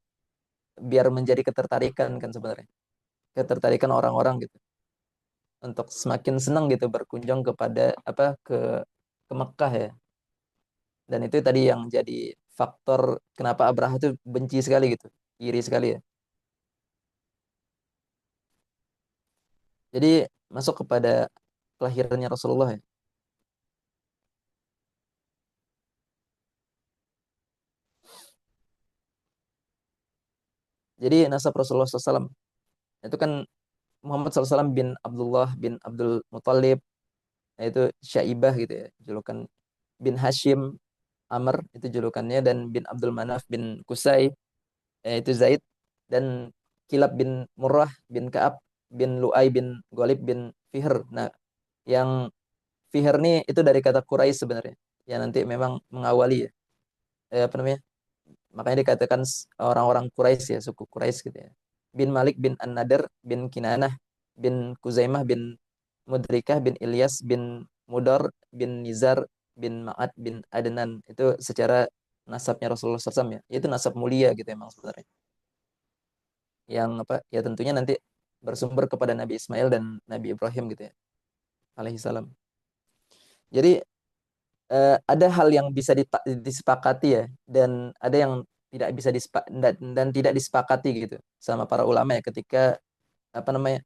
biar menjadi ketertarikan kan sebenarnya ketertarikan orang-orang gitu untuk semakin senang gitu berkunjung kepada apa ke Mekah ya dan itu tadi yang jadi faktor kenapa Abraha tuh benci sekali gitu iri sekali ya jadi masuk kepada kelahirannya Rasulullah ya jadi nasab Rasulullah SAW itu kan Muhammad SAW bin Abdullah bin Abdul Muthalib yaitu Syaibah gitu ya julukan bin Hashim Amr itu julukannya dan bin Abdul Manaf bin Kusai yaitu Zaid dan Kilab bin Murrah bin Ka'ab bin Lu'ay bin Ghalib bin Fihr. Nah, yang Fihr nih itu dari kata Quraisy sebenarnya. Ya nanti memang mengawali ya. Apa namanya? Makanya dikatakan orang-orang Quraisy ya, suku Quraisy gitu ya. Bin Malik bin An-Nadr bin Kinanah bin Kuzaimah bin Mudrikah bin Ilyas bin Mudar bin Nizar bin Ma'ad bin Adnan itu secara nasabnya Rasulullah SAW ya. Itu nasab mulia gitu emang sebenarnya. Yang apa ya tentunya nanti bersumber kepada Nabi Ismail dan Nabi Ibrahim gitu ya alaihi salam. Jadi ada hal yang bisa disepakati ya dan ada yang tidak bisa dan tidak disepakati gitu sama para ulama ya ketika apa namanya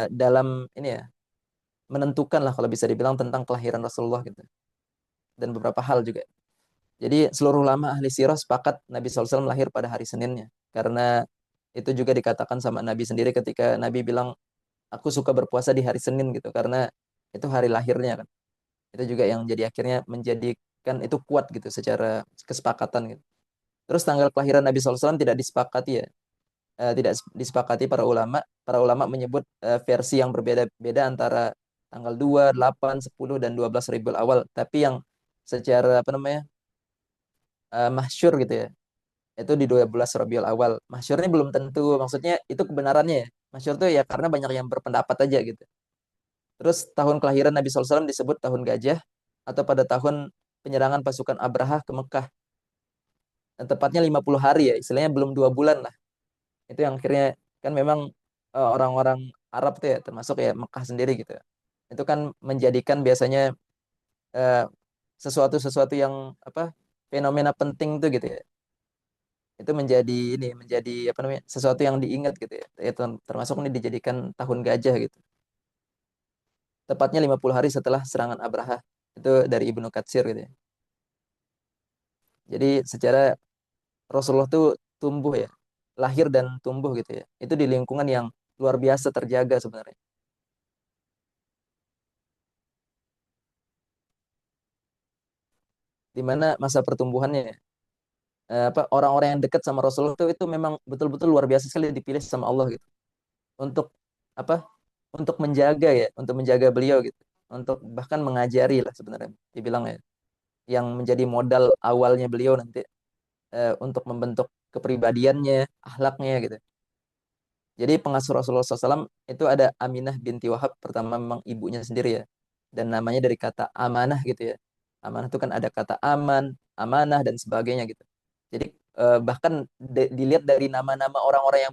dalam ini ya menentukan lah kalau bisa dibilang tentang kelahiran Rasulullah gitu dan beberapa hal juga. Jadi seluruh ulama ahli sirah sepakat Nabi SAW lahir pada hari Seninnya karena itu juga dikatakan sama Nabi sendiri ketika Nabi bilang aku suka berpuasa di hari Senin gitu karena itu hari lahirnya kan. Itu juga yang jadi akhirnya menjadikan itu kuat gitu secara kesepakatan gitu. Terus tanggal kelahiran Nabi SAW tidak disepakati ya. Tidak disepakati para ulama. Para ulama menyebut versi yang berbeda-beda antara tanggal 2, 8, 10 dan 12 Rabiul Awal. Tapi yang secara apa namanya? Masyhur gitu ya. Itu di 12 Rabiul Awal. Masyhurnya belum tentu maksudnya itu kebenarannya ya. Masyhur tuh ya karena banyak yang berpendapat aja gitu. Terus tahun kelahiran Nabi SAW disebut tahun gajah atau pada tahun penyerangan pasukan Abraha ke Mekah. Dan tepatnya 50 hari ya, istilahnya belum 2 bulan lah. Itu yang akhirnya kan memang orang-orang Arab tuh ya, termasuk ya Mekah sendiri gitu. Itu kan menjadikan biasanya eh, sesuatu-sesuatu yang apa fenomena penting tuh gitu ya. Itu menjadi ini, menjadi apa namanya sesuatu yang diingat gitu ya. Termasuk ini dijadikan tahun gajah gitu. Tepatnya 50 hari setelah serangan Abraha. Itu dari Ibnu Katsir gitu ya. Jadi secara Rasulullah tuh tumbuh ya, lahir dan tumbuh gitu ya. Itu di lingkungan yang luar biasa terjaga sebenarnya. Di mana masa pertumbuhannya ya, apa orang-orang yang dekat sama Rasulullah itu memang betul-betul luar biasa sekali dipilih sama Allah gitu. Untuk apa? untuk menjaga beliau gitu, untuk bahkan mengajari lah sebenarnya dibilang ya, yang menjadi modal awalnya beliau nanti untuk membentuk kepribadiannya, akhlaknya gitu. Jadi pengasuh Rasulullah SAW itu ada Aminah binti Wahab, pertama memang ibunya sendiri ya. Dan namanya dari kata amanah gitu ya. Amanah itu kan ada kata aman, amanah dan sebagainya gitu. Jadi bahkan dilihat dari nama-nama orang-orang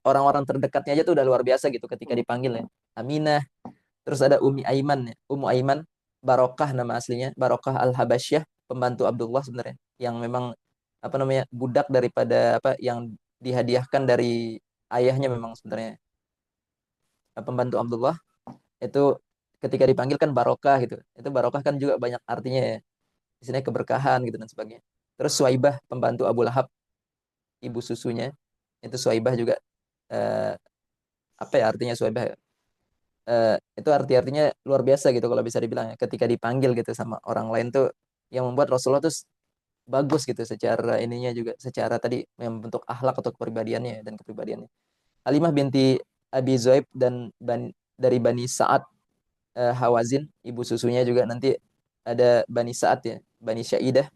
orang-orang terdekatnya aja tuh udah luar biasa gitu ketika dipanggil ya. Aminah, terus ada Umi Aiman ya. Ummu Aiman, Barokah nama aslinya, Barokah Al-Habasyah, pembantu Abdullah sebenarnya, yang memang apa namanya budak daripada apa yang dihadiahkan dari ayahnya memang sebenarnya pembantu Abdullah itu ketika dipanggil kan barokah gitu. Itu barokah kan juga banyak artinya ya. Di sini keberkahan gitu dan sebagainya. Terus Suwaibah pembantu Abu Lahab, ibu susunya. Itu Suwaibah juga eh, apa ya artinya Suwaibah ya? Itu artinya luar biasa gitu kalau bisa dibilang ya. Ketika dipanggil gitu sama orang lain tuh yang membuat Rasulullah tuh bagus gitu secara ininya juga secara tadi membentuk akhlak atau kepribadiannya dan kepribadiannya. Halimah binti Abi Zoib dan dari Bani Sa'ad Hawazin, ibu susunya juga nanti ada Bani Sa'ad ya, Bani Syaidah,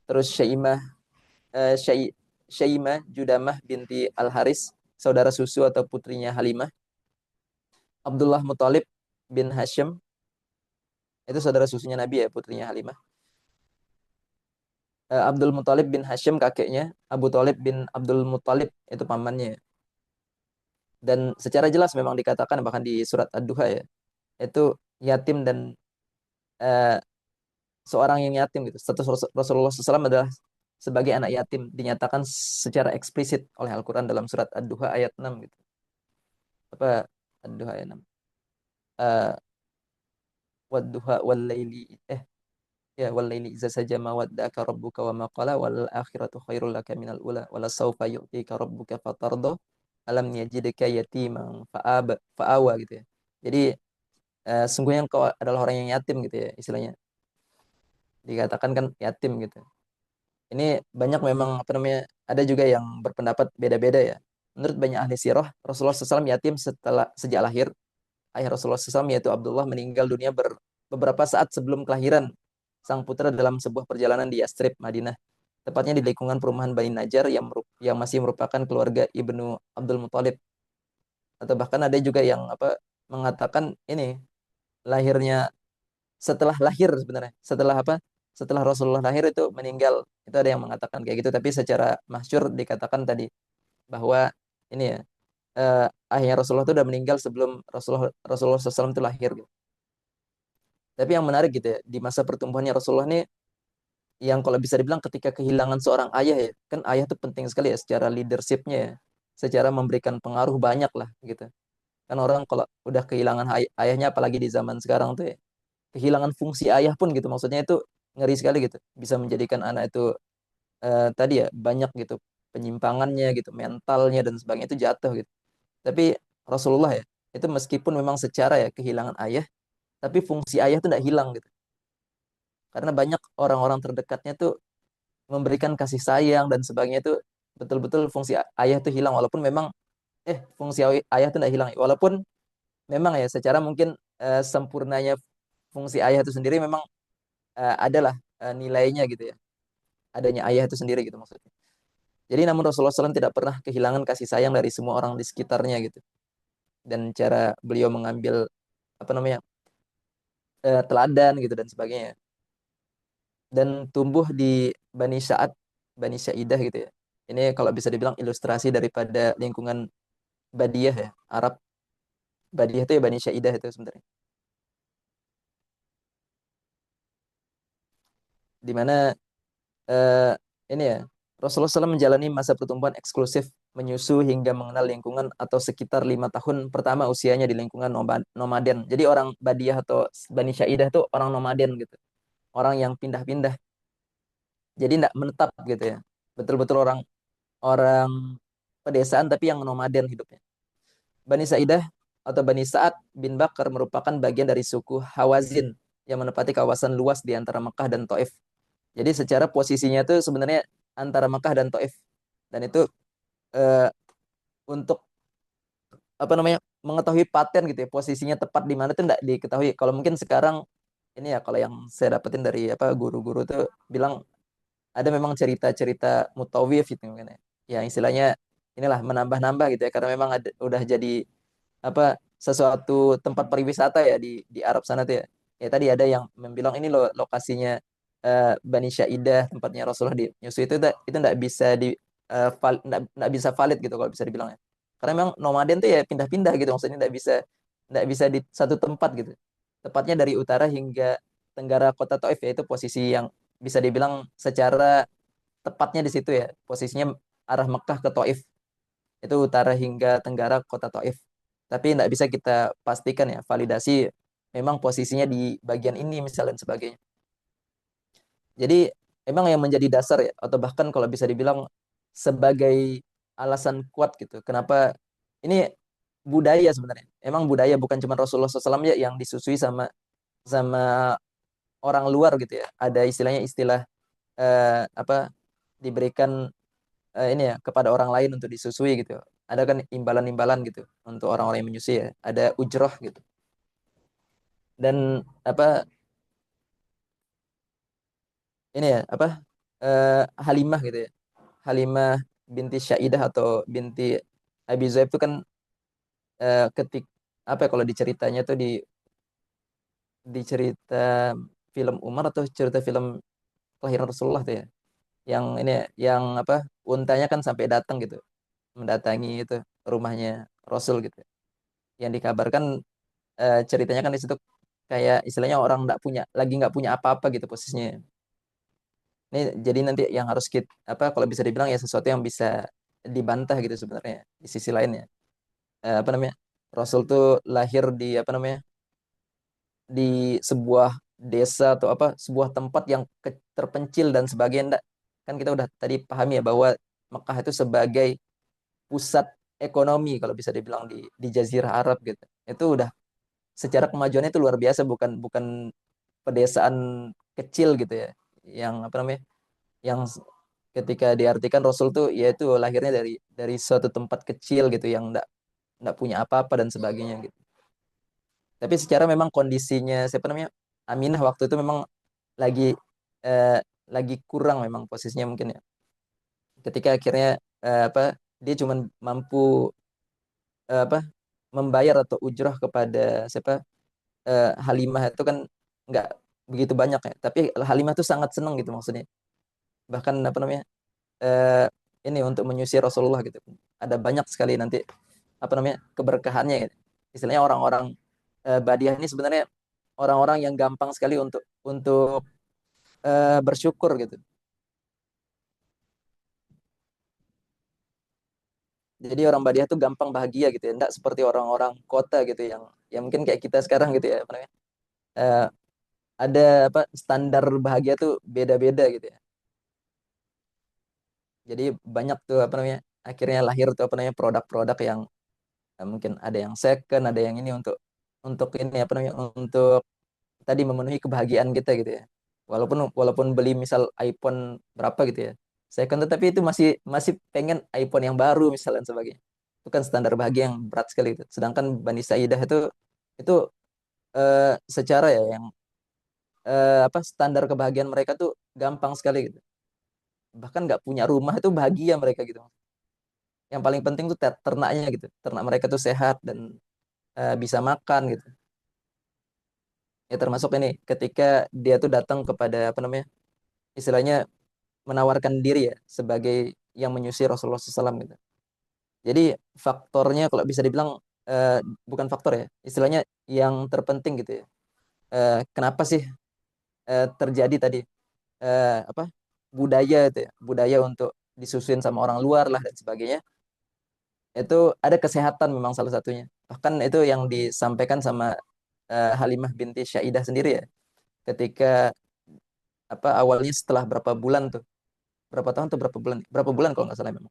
terus Syaimah Judamah binti Al Haris, saudara susu atau putrinya Halimah, Abdullah Muthalib bin Hashim, itu saudara susunya Nabi ya, putrinya Halimah. Abdul Muthalib bin Hashim kakeknya, Abu Thalib bin Abdul Muthalib itu pamannya. Dan secara jelas memang dikatakan bahkan di surat Ad-Duha ya, itu yatim dan eh, seorang yang yatim gitu. Status Rasulullah SAW adalah sebagai anak yatim dinyatakan secara eksplisit oleh Al-Quran dalam surat Ad-Duha ayat 6 gitu. Apa Ad-Duha ayat 6? Uh, Wad-duha wal-laili ya wal-laili iza saja ma wadda'aka rabbuka wa ma qala wal akhiratu khairul laka minal ula wala sawfa yu'tika rabbuka fatardo alam yajidka yatiman fa'awa gitu ya. Jadi sungguhnya engkau adalah orang yang yatim gitu ya istilahnya. Dikatakan kan yatim gitu. Ini banyak memang apa namanya ada juga yang berpendapat beda-beda ya. Menurut banyak ahli sirah, Rasulullah SAW yatim sejak lahir. Ayah Rasulullah SAW yaitu Abdullah meninggal dunia beberapa saat sebelum kelahiran sang putra dalam sebuah perjalanan di Yastrib, Madinah. Tepatnya di lingkungan perumahan Bani Najjar yang masih merupakan keluarga Ibnu Abdul Muthalib. Atau bahkan ada juga yang apa mengatakan ini lahirnya setelah lahir sebenarnya. Setelah apa? Setelah Rasulullah lahir itu meninggal. Itu ada yang mengatakan kayak gitu. Tapi secara masyhur dikatakan tadi bahwa ini ya ayahnya Rasulullah itu udah meninggal sebelum Rasulullah SAW itu lahir gitu. Tapi yang menarik gitu ya di masa pertumbuhannya Rasulullah ini yang kalau bisa dibilang ketika kehilangan seorang ayah ya kan ayah itu penting sekali ya secara leadershipnya ya, secara memberikan pengaruh banyak lah gitu. Kan orang kalau udah kehilangan ayahnya apalagi di zaman sekarang tuh ya kehilangan fungsi ayah pun gitu maksudnya itu ngeri sekali gitu bisa menjadikan anak itu tadi ya banyak gitu penyimpangannya gitu mentalnya dan sebagainya itu jatuh gitu tapi Rasulullah ya itu meskipun memang secara ya kehilangan ayah tapi fungsi ayah itu tidak hilang gitu karena banyak orang-orang terdekatnya tuh memberikan kasih sayang dan sebagainya itu betul-betul fungsi ayah itu hilang walaupun memang fungsi ayah itu tidak hilang walaupun memang ya secara mungkin sempurnanya fungsi ayah itu sendiri memang adalah nilainya gitu ya adanya ayah itu sendiri gitu maksudnya. Jadi namun Rasulullah SAW tidak pernah kehilangan kasih sayang dari semua orang di sekitarnya gitu. Dan cara beliau mengambil apa namanya teladan gitu dan sebagainya. Dan tumbuh di Bani Sa'ad, Bani Sya'idah gitu ya. Ini kalau bisa dibilang ilustrasi daripada lingkungan Badiyah ya, Arab. Badiyah itu ya Bani Sya'idah itu sebenarnya. Di mana eh, ini ya Rasulullah SAW menjalani masa pertumbuhan eksklusif menyusu hingga mengenal lingkungan atau sekitar 5 tahun pertama usianya di lingkungan nomaden. Jadi orang Badiyah atau Bani Syaidah itu orang nomaden gitu. Orang yang pindah-pindah. Jadi tidak menetap gitu ya. Betul-betul orang orang pedesaan tapi yang nomaden hidupnya. Bani Saidah atau Bani Sa'ad bin Bakar merupakan bagian dari suku Hawazin yang menempati kawasan luas di antara Mekah dan Taif. Jadi secara posisinya itu sebenarnya antara Mekah dan Taif. Dan itu eh, untuk apa namanya mengetahui paten gitu ya, posisinya tepat di mana tuh nggak diketahui. Kalau mungkin sekarang ini ya, kalau yang saya dapetin dari apa guru-guru tuh bilang ada memang cerita-cerita mutawif gitu mungkin ya. Yang istilahnya inilah menambah-nambah gitu ya, karena memang ada, udah jadi apa sesuatu tempat pariwisata ya di Arab sana tuh ya. Ya tadi ada yang membilang ini loh lokasinya Bani Syaidah, tempatnya Rasulullah di nyusui itu enggak bisa enggak bisa valid gitu kalau bisa dibilang ya. Karena memang nomaden tuh ya pindah-pindah gitu, maksudnya enggak bisa di satu tempat gitu. Tepatnya dari utara hingga tenggara kota Taif ya, itu posisi yang bisa dibilang secara tepatnya di situ ya. Posisinya arah Mekah ke Taif itu utara hingga tenggara kota Taif. Tapi tidak bisa kita pastikan ya, validasi memang posisinya di bagian ini misalnya dan sebagainya. Jadi memang yang menjadi dasar ya, atau bahkan kalau bisa dibilang sebagai alasan kuat gitu. Kenapa ini budaya sebenarnya. Emang budaya bukan cuma Rasulullah SAW ya yang disusui sama sama orang luar gitu ya. Ada istilahnya istilah apa diberikan ini ya kepada orang lain untuk disusui gitu. Ada kan imbalan-imbalan gitu untuk orang-orang yang menyusui ya. Ada ujroh gitu. Dan apa ini ya apa Halimah gitu ya. Halimah binti Syaidah atau binti Abi Zaib itu kan ketik apa ya, kalau diceritanya tuh di cerita film Umar atau cerita film kelahiran Rasulullah tuh ya. Yang ini ya, yang apa untanya kan sampai datang gitu, mendatangi itu rumahnya Rasul gitu. Yang dikabarkan ceritanya kan di situ kayak istilahnya orang nggak punya apa-apa gitu posisinya. Ini jadi nanti yang harus kita apa kalau bisa dibilang ya sesuatu yang bisa dibantah gitu sebenarnya di sisi lainnya. Apa namanya? Rasul tuh lahir di apa namanya? Di sebuah desa atau apa sebuah tempat yang terpencil dan sebagainya. Nggak. Kan kita udah tadi pahami ya bahwa Mekah itu sebagai pusat ekonomi kalau bisa dibilang di Jazirah Arab gitu. Itu udah secara kemajuannya itu luar biasa, bukan bukan pedesaan kecil gitu ya. Yang apa namanya? Yang ketika diartikan Rasul tuh yaitu lahirnya dari suatu tempat kecil gitu yang enggak punya apa-apa dan sebagainya gitu. Tapi secara memang kondisinya siapa namanya? Aminah waktu itu memang lagi eh, lagi kurang memang posisinya mungkin ya. Ketika akhirnya apa dia cuma mampu apa membayar atau ujrah kepada siapa Halimah itu kan nggak begitu banyak ya. Tapi Halimah tuh sangat senang gitu maksudnya. Bahkan apa namanya? eh, ini untuk menyusir Rasulullah gitu. Ada banyak sekali nanti apa namanya keberkahannya gitu. Istilahnya orang-orang Badiah ini sebenarnya orang-orang yang gampang sekali untuk bersyukur gitu. Jadi orang Badiah tuh gampang bahagia gitu ya, enggak seperti orang-orang kota gitu yang mungkin kayak kita sekarang gitu ya, apa namanya? Eh, ada apa standar bahagia tuh beda-beda gitu ya. Jadi banyak tuh apa namanya? Akhirnya lahir tuh apa namanya produk-produk yang mungkin ada yang second, ada yang ini untuk ini apa namanya? Untuk tadi memenuhi kebahagiaan kita gitu ya. Walaupun walaupun beli misal iPhone berapa gitu ya. Second tetapi itu masih masih pengen iPhone yang baru misal dan sebagainya. Itu kan standar bahagia yang berat sekali itu. Sedangkan Bani Saidah itu secara ya yang apa standar kebahagiaan mereka tuh gampang sekali gitu. Bahkan nggak punya rumah itu bahagia mereka gitu. Yang paling penting tuh ternaknya gitu. Ternak mereka tuh sehat dan bisa makan gitu. Ya termasuk ini ketika dia tuh datang kepada apa namanya istilahnya menawarkan diri ya sebagai yang menyusir Rasulullah SAW gitu. Jadi faktornya kalau bisa dibilang eh, bukan faktor ya, istilahnya yang terpenting gitu ya. Kenapa sih terjadi tadi apa budaya itu ya, budaya untuk disusuin sama orang luar lah dan sebagainya. Itu ada kesehatan memang salah satunya. Bahkan itu yang disampaikan sama Halimah binti Syaidah sendiri ya. Ketika apa awalnya setelah berapa bulan tuh, berapa tahun tuh berapa bulan kalau nggak salah memang.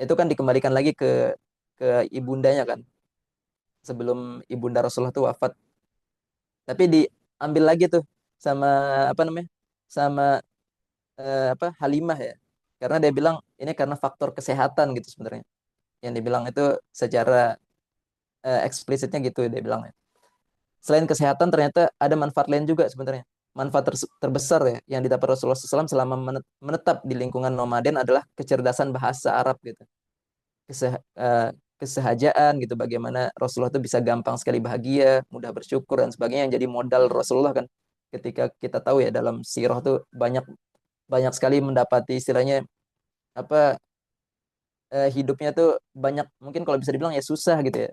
Itu kan dikembalikan lagi ke ibundanya kan sebelum ibunda Rasulullah tuh wafat. Tapi diambil lagi tuh sama apa namanya? Sama apa Halimah ya. Karena dia bilang ini karena faktor kesehatan gitu sebenarnya. Yang dibilang itu secara eksplisitnya gitu dia bilang ya. Selain kesehatan ternyata ada manfaat lain juga sebenarnya. Manfaat terbesar ya yang didapat Rasulullah SAW selama menetap di lingkungan nomaden adalah kecerdasan bahasa Arab gitu. Kesehajaan gitu, bagaimana Rasulullah itu bisa gampang sekali bahagia, mudah bersyukur dan sebagainya, yang jadi modal Rasulullah kan. Ketika kita tahu ya dalam sirah tuh banyak banyak sekali mendapati istilahnya apa, hidupnya tuh banyak mungkin kalau bisa dibilang ya susah gitu ya,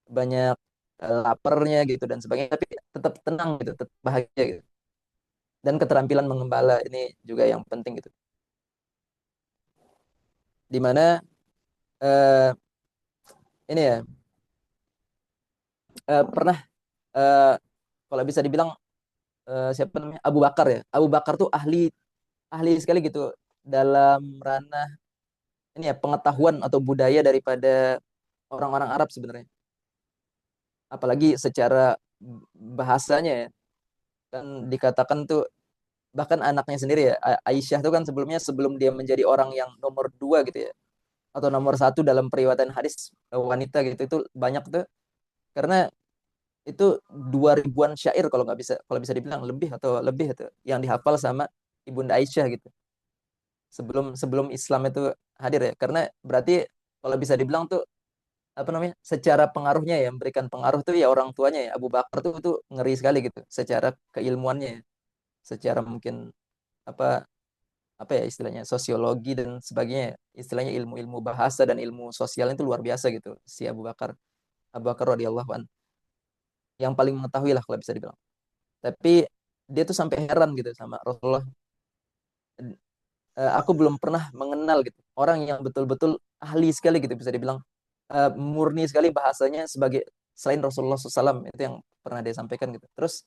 banyak laparnya gitu dan sebagainya, tapi tetap tenang gitu, tetap bahagia gitu. Dan keterampilan mengembala ini juga yang penting gitu. Dimana ini ya, pernah eh, kalau bisa dibilang siapa namanya, Abu Bakar ya. Abu Bakar tuh ahli ahli sekali gitu dalam ranah ini ya, pengetahuan atau budaya daripada orang-orang Arab sebenarnya. Apalagi secara bahasanya ya. Kan dikatakan tuh bahkan anaknya sendiri ya, Aisyah tuh kan sebelumnya, sebelum dia menjadi orang yang nomor dua gitu ya, atau nomor satu dalam periwayatan hadis wanita gitu, itu banyak tuh karena itu 2000-an syair kalau bisa dibilang lebih atau lebih itu yang dihafal sama Ibunda Aisyah gitu sebelum sebelum Islam itu hadir ya, karena berarti kalau bisa dibilang tuh apa namanya, secara pengaruhnya ya, memberikan pengaruh tuh ya orang tuanya ya, Abu Bakar tuh ngeri sekali gitu secara keilmuannya ya. Secara mungkin apa apa ya istilahnya, sosiologi dan sebagainya ya. Istilahnya ilmu-ilmu bahasa dan ilmu sosial itu luar biasa gitu si Abu Bakar radhiyallahu an, yang paling mengetahui lah kalau bisa dibilang. Tapi dia tuh sampai heran gitu sama Rasulullah. Aku belum pernah mengenal gitu orang yang betul-betul ahli sekali gitu, bisa dibilang murni sekali bahasanya sebagai selain Rasulullah SAW. Itu yang pernah dia sampaikan gitu. Terus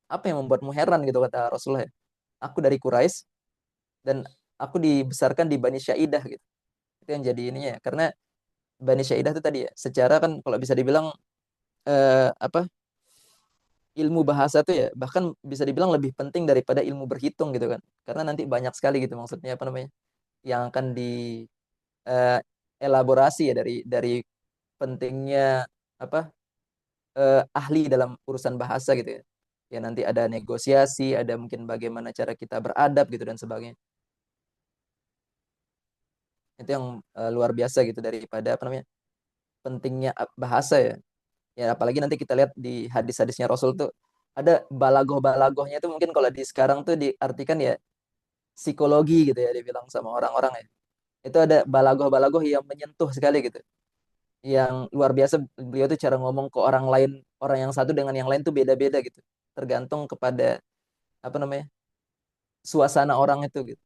apa yang membuatmu heran gitu, kata Rasulullah ya? Aku dari Quraisy dan aku dibesarkan di Bani Syaidah gitu. Itu yang jadi ininya ya, karena Bani Syaidah itu tadi ya, secara kan kalau bisa dibilang apa, ilmu bahasa tuh ya bahkan bisa dibilang lebih penting daripada ilmu berhitung gitu kan, karena nanti banyak sekali gitu, maksudnya apa namanya, yang akan di eh, elaborasi ya dari pentingnya apa, ahli dalam urusan bahasa gitu ya. Ya nanti ada negosiasi, ada mungkin bagaimana cara kita beradab gitu dan sebagainya. Itu yang luar biasa gitu daripada apa namanya, pentingnya bahasa ya. Ya apalagi nanti kita lihat di hadis-hadisnya Rasul tuh ada balagoh-balagohnya tuh, mungkin kalau di sekarang tuh diartikan ya psikologi gitu ya, dibilang sama orang-orang ya. Itu ada balagoh-balagoh yang menyentuh sekali gitu. Yang luar biasa, beliau tuh cara ngomong ke orang lain, orang yang satu dengan yang lain tuh beda-beda gitu. Tergantung kepada apa namanya, suasana orang itu gitu.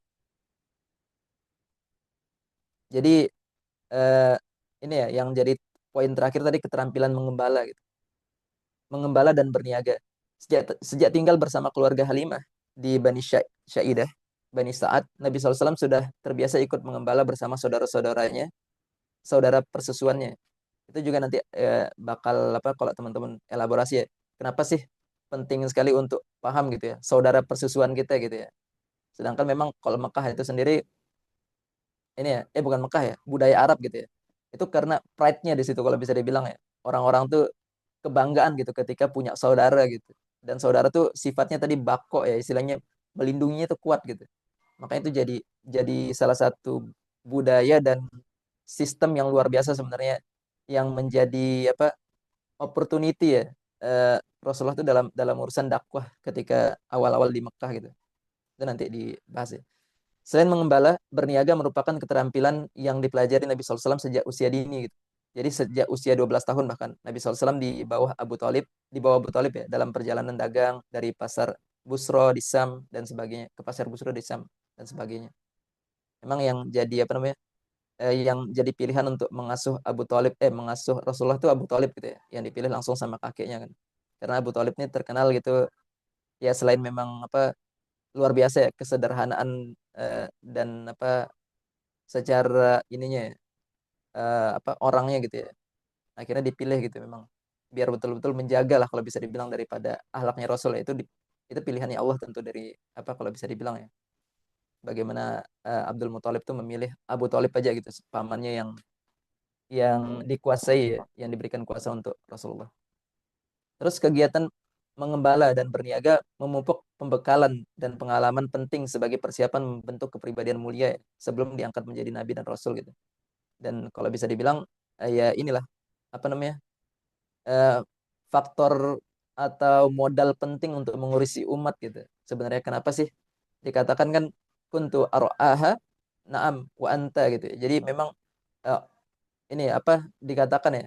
Jadi eh, ini ya yang jadi poin terakhir tadi, keterampilan mengembala gitu. Mengembala dan berniaga. Sejak tinggal bersama keluarga Halimah di Bani Syaidah, Bani Sa'ad, Nabi SAW sudah terbiasa ikut mengembala bersama saudara-saudaranya, saudara persusuannya. Itu juga nanti bakal apa kalau teman-teman elaborasi ya. Kenapa sih penting sekali untuk paham gitu ya, saudara persusuan kita gitu ya. Sedangkan memang kalau Mekah itu sendiri ini ya, bukan Mekah ya, budaya Arab gitu ya. Itu karena pride-nya di situ kalau bisa dibilang ya. Orang-orang tuh kebanggaan gitu ketika punya saudara gitu. Dan saudara tuh sifatnya tadi bako ya, istilahnya melindunginya tuh kuat gitu. Makanya itu jadi salah satu budaya dan sistem yang luar biasa sebenarnya, yang menjadi apa, opportunity ya, Rasulullah itu dalam dalam urusan dakwah ketika awal-awal di Mekah gitu. Itu nanti dibahas ya. Selain mengembala, berniaga merupakan keterampilan yang dipelajari Nabi SAW sejak usia dini gitu. Jadi sejak usia 12 tahun bahkan Nabi SAW di bawah Abu Talib ya, dalam perjalanan dagang dari pasar Busro di Sam dan sebagainya, ke pasar Busro di Sam dan sebagainya. Memang yang jadi apa namanya, yang jadi pilihan untuk mengasuh Rasulullah itu Abu Talib gitu ya, yang dipilih langsung sama kakeknya kan. Karena Abu Talib ini terkenal gitu ya, selain memang apa, luar biasa ya kesederhanaan dan apa, secara ininya ya, apa orangnya gitu ya, akhirnya dipilih gitu memang biar betul-betul menjaga lah kalau bisa dibilang daripada ahlaknya Rasul ya. Itu pilihannya Allah tentu, dari apa kalau bisa dibilang ya, bagaimana Abdul Muthalib tuh memilih Abu Thalib aja gitu, pamannya yang yang dikuasai ya, yang diberikan kuasa untuk Rasulullah. Terus kegiatan mengembala dan berniaga memupuk pembekalan dan pengalaman penting sebagai persiapan membentuk kepribadian mulia ya, sebelum diangkat menjadi nabi dan rasul gitu. Dan kalau bisa dibilang ya inilah apa namanya eh, faktor atau modal penting untuk mengurusi umat gitu. Sebenarnya kenapa sih dikatakan kan kuntu ar'aha na'am wa anta gitu ya. Jadi memang eh, ini apa dikatakan ya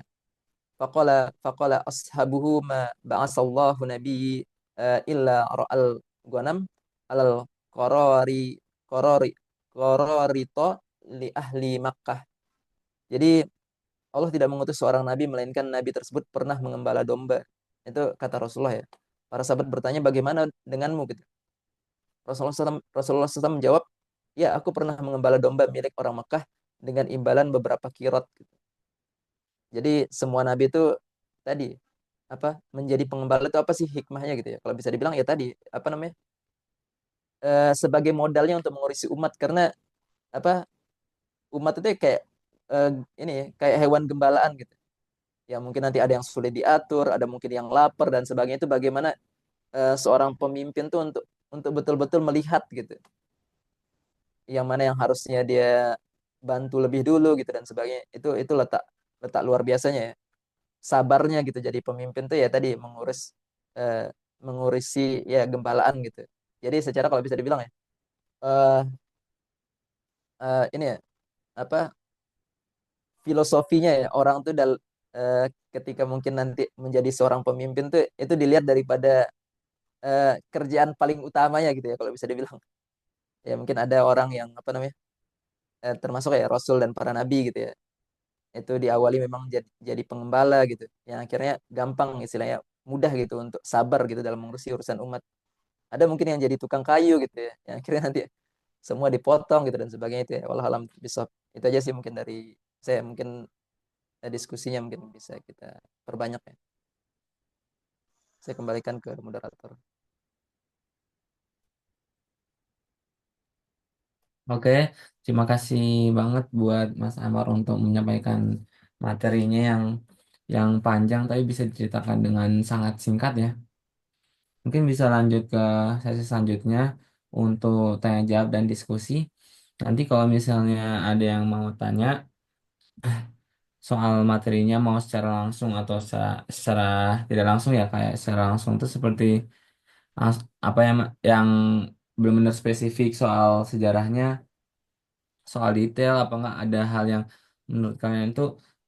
faqala ashabuhu ma ba'asallahu nabi illa ra'al ghanam alal qarari qarari qararito li ahli Makkah. Jadi Allah tidak mengutus seorang nabi melainkan nabi tersebut pernah mengembala domba. Itu kata Rasulullah ya. Para sahabat bertanya bagaimana denganmu gitu. Rasulullah SAW menjawab, ya aku pernah mengembala domba milik orang Mekah dengan imbalan beberapa kirot gitu. Jadi semua nabi itu tadi apa menjadi pengembala itu apa sih hikmahnya gitu ya? Kalau bisa dibilang ya tadi apa namanya sebagai modalnya untuk mengurusi umat karena apa umat itu kayak eh, ini ya kayak hewan gembalaan gitu. Ya mungkin nanti ada yang sulit diatur, ada mungkin yang lapar dan sebagainya itu bagaimana seorang pemimpin tuh untuk betul-betul melihat gitu, yang mana yang harusnya dia bantu lebih dulu gitu dan sebagainya. Itu letak letak luar biasanya ya. Sabarnya gitu jadi pemimpin tuh ya tadi eh, mengurusi ya gembalaan gitu. Jadi secara kalau bisa dibilang ya eh ini ya apa filosofinya ya orang tuh eh, ketika mungkin nanti menjadi seorang pemimpin tuh itu dilihat daripada kerjaan paling utamanya gitu ya kalau bisa dibilang. Ya mungkin ada orang yang apa namanya termasuk ya Rasul dan para nabi gitu ya. Itu diawali memang jadi pengembala gitu. Yang akhirnya gampang istilahnya mudah gitu untuk sabar gitu dalam mengurusi urusan umat. Ada mungkin yang jadi tukang kayu gitu ya. Yang akhirnya nanti semua dipotong gitu dan sebagainya itu ya. Wallahualam alam bisawab. Itu aja sih mungkin dari saya mungkin diskusinya mungkin bisa kita perbanyak ya. Saya kembalikan ke moderator. Oke, terima kasih banget buat Mas Amar untuk menyampaikan materinya yang panjang tapi bisa diceritakan dengan sangat singkat ya. Mungkin bisa lanjut ke sesi selanjutnya untuk tanya jawab dan diskusi. Nanti kalau misalnya ada yang mau tanya soal materinya mau secara langsung atau secara tidak langsung ya kayak secara langsung itu seperti apa yang benar-benar spesifik soal sejarahnya, soal detail apa nggak ada hal yang menurut kalian itu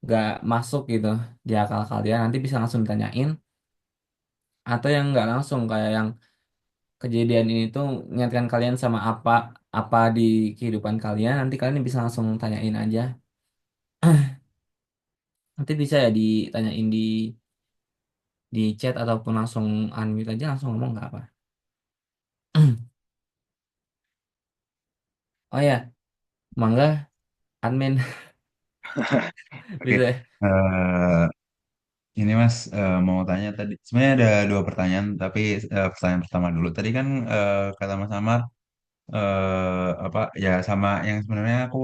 nggak masuk gitu di akal kalian nanti bisa langsung ditanyain atau yang nggak langsung kayak yang kejadian ini tuh mengingatkan kalian sama apa apa di kehidupan kalian nanti kalian bisa langsung tanyain aja nanti bisa ya ditanyain di chat ataupun langsung unmute aja langsung ngomong nggak apa. Oh ya, mangga admin Oke, bisa ya? eh, ini Mas mau tanya tadi. Sebenarnya ada dua pertanyaan, tapi pertanyaan pertama dulu. Tadi kan kata Mas Amar apa ya sama yang sebenarnya aku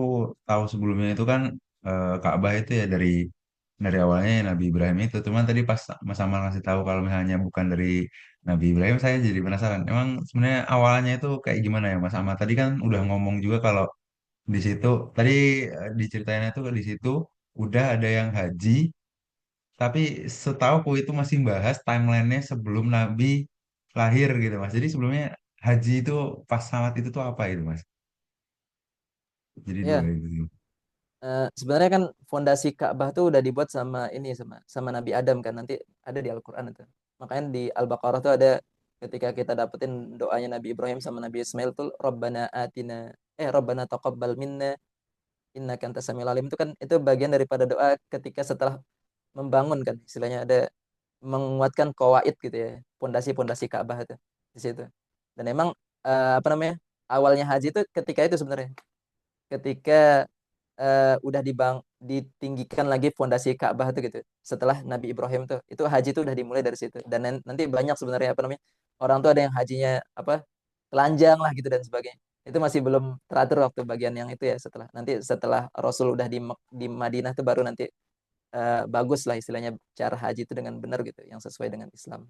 tahu sebelumnya itu kan Ka'bah itu ya dari awalnya ya Nabi Ibrahim itu. Cuman tadi pas Mas Amar ngasih tahu kalau misalnya bukan dari Nabi Ibrahim, saya jadi penasaran. Emang sebenarnya awalnya itu kayak gimana ya Mas Amar? Tadi kan udah ngomong juga kalau di situ tadi diceritain itu di situ udah ada yang haji tapi setauku itu masih bahas timelinenya sebelum Nabi lahir gitu Mas. Jadi sebelumnya haji itu pas salat itu tuh apa itu Mas? Jadi dua Ya, itu. sebenarnya kan fondasi Ka'bah tuh udah dibuat sama ini sama Nabi Adam kan nanti ada di Al-Qur'an itu. Makanya di Al-Baqarah tuh ada ketika kita dapetin doanya Nabi Ibrahim sama Nabi Ismail tuh Rabbana taqabbal minna innaka antas samiul alim itu kan itu bagian daripada doa ketika setelah membangun kan istilahnya ada menguatkan qawaid gitu ya, pondasi-pondasi Ka'bah itu di situ. Dan emang apa namanya? Awalnya haji itu ketika itu sebenarnya ketika udah ditinggikan lagi fondasi Ka'bah itu gitu. Setelah Nabi Ibrahim tuh, itu haji tuh udah dimulai dari situ. Dan nanti banyak sebenarnya apa namanya orang tuh ada yang hajinya apa telanjang lah gitu dan sebagainya. Itu masih belum teratur waktu bagian yang itu ya, setelah Rasul udah di Madinah tuh baru nanti bagus lah istilahnya cara haji itu dengan benar gitu, yang sesuai dengan Islam.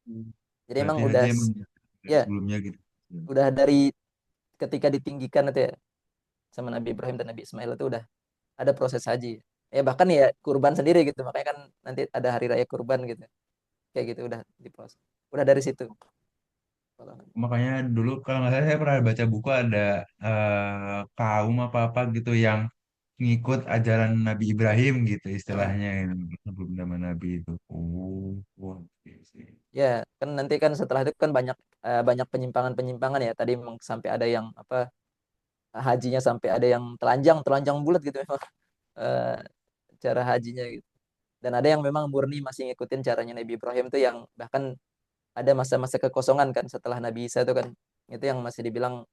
Hmm. Jadi emang Berarti udah haji emang dari ya sebelumnya gitu. udah dari ketika ditinggikan itu ya sama Nabi Ibrahim dan Nabi Ismail itu udah ada proses haji. Ya bahkan ya kurban sendiri gitu. Makanya kan nanti ada hari raya kurban gitu. Kayak gitu udah diproses. Udah dari situ. Makanya dulu kalau nggak salah saya pernah baca buku ada kaum apa-apa gitu yang ngikut ajaran Nabi Ibrahim gitu Heeh. istilahnya gitu, sebelum zaman Nabi itu. Oh, wah, oke sih. Ya, kan nanti kan setelah itu kan banyak banyak penyimpangan-penyimpangan ya. Tadi memang sampai ada yang apa hajinya sampai ada yang telanjang, telanjang bulat gitu memang eh, cara hajinya gitu. Dan ada yang memang murni masih ngikutin caranya Nabi Ibrahim tuh yang bahkan ada masa-masa kekosongan kan setelah Nabi Isa itu kan. Itu yang masih dibilang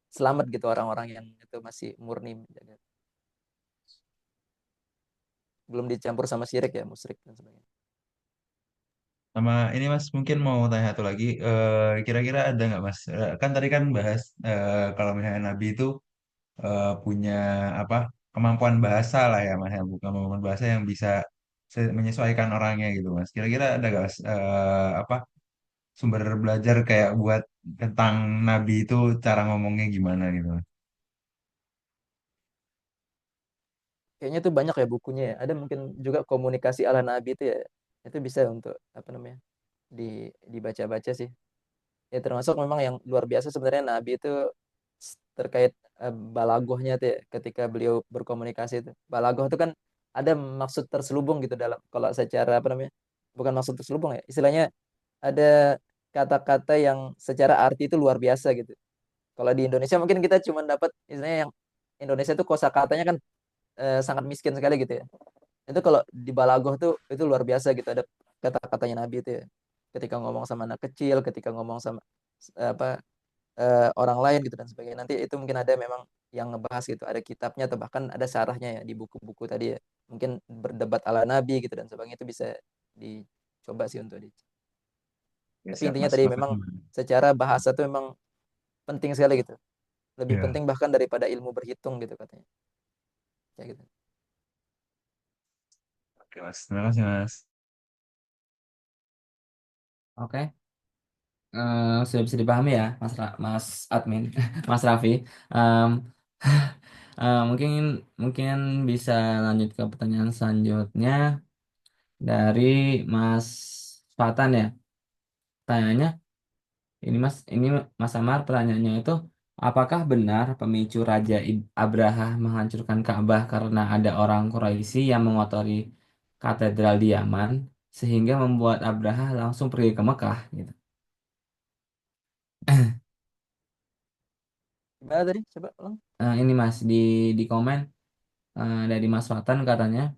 selamat gitu orang-orang yang itu masih murni menjaga. Belum dicampur sama syirik ya, musyrik dan sebagainya. Sama ini Mas mungkin mau tanya satu lagi, kira-kira ada nggak Mas? Kan tadi kan bahas kalau misalnya Nabi itu punya apa kemampuan bahasa lah ya Mas, ya, bukan kemampuan bahasa yang bisa menyesuaikan orangnya gitu Mas. Kira-kira ada nggak Mas apa sumber belajar kayak buat tentang Nabi itu cara ngomongnya gimana gitu Mas? Kayaknya tuh banyak ya bukunya ya. Ada mungkin juga komunikasi ala Nabi itu ya. Itu bisa untuk apa namanya? Dibaca-baca sih. Ya termasuk memang yang luar biasa sebenarnya Nabi itu terkait balagohnya tuh ya, ketika beliau berkomunikasi itu. Balagoh itu kan ada maksud terselubung gitu dalam kalau secara apa namanya? Bukan maksud terselubung ya. Istilahnya ada kata-kata yang secara arti itu luar biasa gitu. Kalau di Indonesia mungkin kita cuma dapat istilahnya yang Indonesia itu kosakatanya kan sangat miskin sekali gitu ya. Itu kalau di Balagoh tuh itu luar biasa gitu ada kata-katanya Nabi itu ya. Ketika ngomong sama anak kecil, ketika ngomong sama apa orang lain gitu dan sebagainya. Nanti itu mungkin ada memang yang ngebahas gitu, ada kitabnya atau bahkan ada syarahnya ya di buku-buku tadi ya. Mungkin berdebat ala Nabi gitu dan sebagainya itu bisa dicoba sih untuk di. Ya Tapi siap intinya Mas, tadi memang makasih. secara bahasa tuh memang penting sekali gitu. Lebih Ya, penting bahkan daripada ilmu berhitung gitu katanya. Kayak gitu. oke Mas. Terima kasih Mas. Oke. Sudah bisa dipahami ya, Mas Admin, Mas Raffi. Em, mungkin mungkin bisa lanjut ke pertanyaan selanjutnya dari Mas Fatan ya. Tanyanya ini Mas Amar pertanyaannya itu apakah benar pemicu Raja Abraha menghancurkan Ka'bah karena ada orang Quraisy yang mengotori katedral di Yaman sehingga membuat Abraha langsung pergi ke Mekah gitu. Gimana tadi? Coba ulang. Ini Mas di komen dari Mas Fatan katanya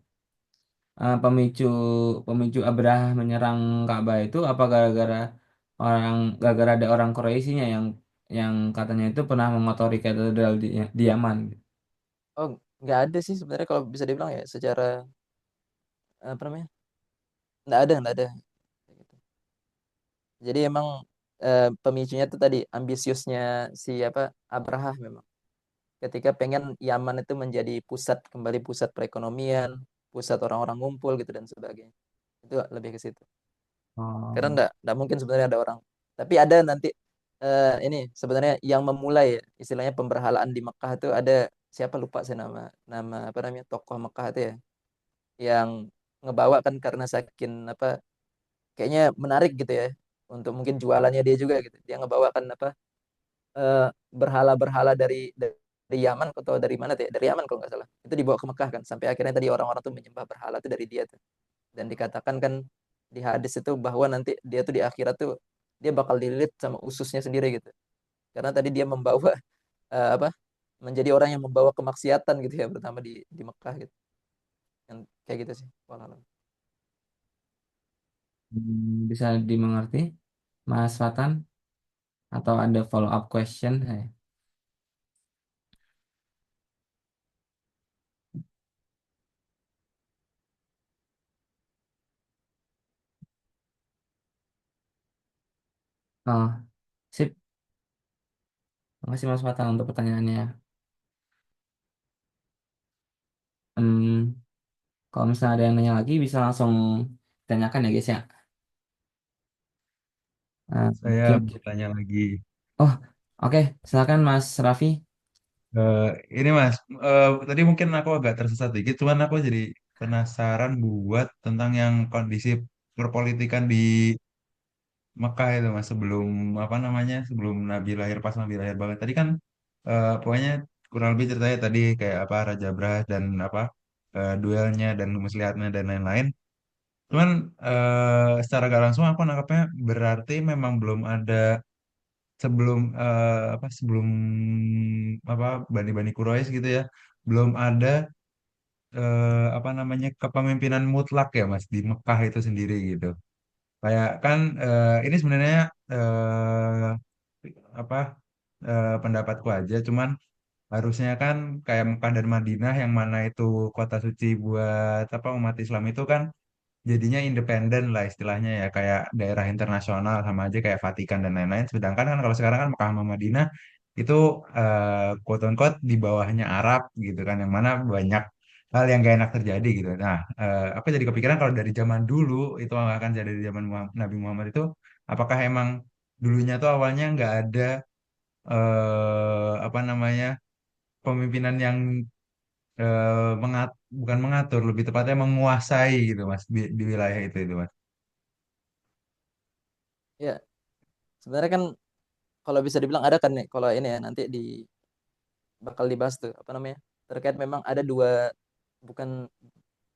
pemicu pemicu Abraha menyerang Ka'bah itu apa gara-gara ada orang Quraisy-nya yang katanya itu pernah mengotori katedral di Yaman. Oh, nggak ada sih sebenarnya kalau bisa dibilang ya secara apa namanya? Nggak ada. Kayak gitu. Jadi emang pemicunya tuh tadi ambisiusnya si apa Abraha memang. Ketika pengen Yaman itu menjadi kembali pusat perekonomian, pusat orang-orang ngumpul gitu dan sebagainya. Itu lebih ke situ. Karena Oh, nggak mungkin sebenarnya ada orang. Tapi ada nanti ini sebenarnya yang memulai ya, istilahnya pemberhalaan di Mekah itu ada siapa lupa saya nama nama apa namanya tokoh Mekah itu ya yang ngebawa kan karena saking apa kayaknya menarik gitu ya untuk mungkin jualannya dia juga gitu. Dia ngebawakan apa eh, berhala-berhala dari Yaman atau dari mana tuh ya? Dari Yaman kalau nggak salah. Itu dibawa ke Mekah kan sampai akhirnya tadi orang-orang tuh menyembah berhala itu dari dia tuh. Dan dikatakan kan di hadis itu bahwa nanti dia tuh di akhirat tuh dia bakal dililit sama ususnya sendiri gitu. Karena tadi dia membawa apa menjadi orang yang membawa kemaksiatan gitu ya pertama di Mekah gitu. Yang kayak gitu sih. Wallahualam. bisa dimengerti, Mas Fatan? Atau ada follow up question? Oh, sip. Makasih Mas Fatah untuk pertanyaannya. Hmm, Kalau misalnya ada yang nanya lagi bisa langsung tanyakan ya guys ya. Saya Mungkin. mau tanya lagi. Oh, oke. Silakan Mas Raffi. Eh, ini Mas, tadi mungkin aku agak tersesat dikit, cuman aku jadi penasaran buat tentang yang kondisi perpolitikan di Mekah itu Mas, sebelum apa namanya, sebelum Nabi lahir, pas Nabi lahir banget. Tadi kan pokoknya kurang lebih ceritanya tadi kayak apa Raja Brah dan apa duelnya dan muslihatnya dan lain-lain. Cuman secara gak langsung aku nangkapnya berarti memang belum ada sebelum apa sebelum apa Bani-Bani Quraisy gitu ya, belum ada apa namanya kepemimpinan mutlak ya Mas di Mekah itu sendiri gitu. Kayak kan ini sebenarnya apa pendapatku aja, cuman harusnya kan kayak Mekah dan Madinah yang mana itu kota suci buat apa umat Islam itu kan jadinya independen lah istilahnya ya kayak daerah internasional sama aja kayak Vatikan dan lain-lain. Sedangkan kan kalau sekarang kan Mekah sama Madinah itu quote unquote di bawahnya Arab gitu kan yang mana banyak hal yang gak enak terjadi gitu. Nah, aku jadi kepikiran kalau dari zaman dulu itu akan jadi dari zaman Nabi Muhammad itu apakah emang dulunya tuh awalnya nggak ada apa namanya pemimpinan yang bukan mengatur lebih tepatnya menguasai gitu Mas di wilayah itu Mas. Ya, sebenarnya kan kalau bisa dibilang ada kan nih, kalau ini ya nanti bakal dibahas tuh apa namanya? Terkait memang ada dua, bukan,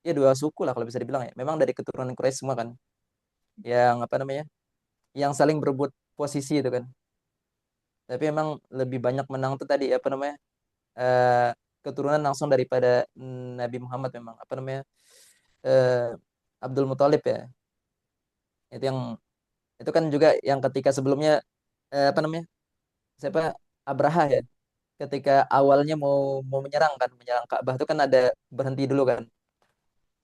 ya dua suku lah kalau bisa dibilang ya. Memang dari keturunan Quraisy semua kan, yang apa namanya? Yang saling berebut posisi itu kan. Tapi memang lebih banyak menang tuh tadi apa namanya? eh, Keturunan langsung daripada Nabi Muhammad memang apa namanya? eh, Abdul Muthalib ya. Itu yang itu kan juga yang ketika sebelumnya apa namanya? Siapa? Abraha ya. Ketika awalnya mau mau menyerang kan, menyerang Ka'bah itu kan ada berhenti dulu kan.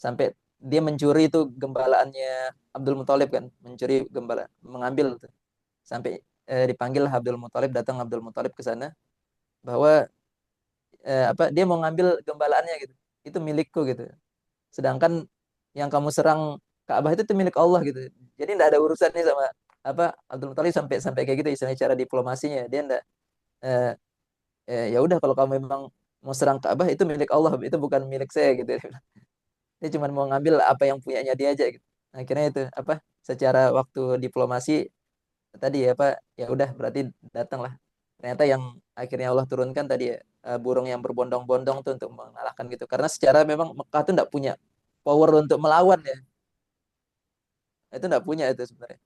Sampai dia mencuri itu gembalaannya Abdul Muthalib kan, mencuri gembala, mengambil tuh. Sampai dipanggil Abdul Muthalib, datang Abdul Muthalib ke sana bahwa apa dia mau ngambil gembalaannya gitu. Itu milikku gitu. Sedangkan yang kamu serang Ka'bah itu milik Allah gitu. Jadi tidak ada urusannya sama apa Abdul Muthalib sampai sampai kayak gitu istilahnya cara diplomasinya. Dia enggak eh, ya udah kalau kamu memang mau serang Ka'bah itu milik Allah, itu bukan milik saya gitu. Dia cuma mau ngambil apa yang punyanya dia aja gitu. Akhirnya itu apa secara waktu diplomasi tadi ya apa ya udah berarti datanglah. Ternyata yang akhirnya Allah turunkan tadi ya burung yang berbondong-bondong tuh untuk mengalahkan gitu. Karena secara memang Mekah tuh enggak punya power untuk melawan ya. Itu enggak punya itu sebenarnya.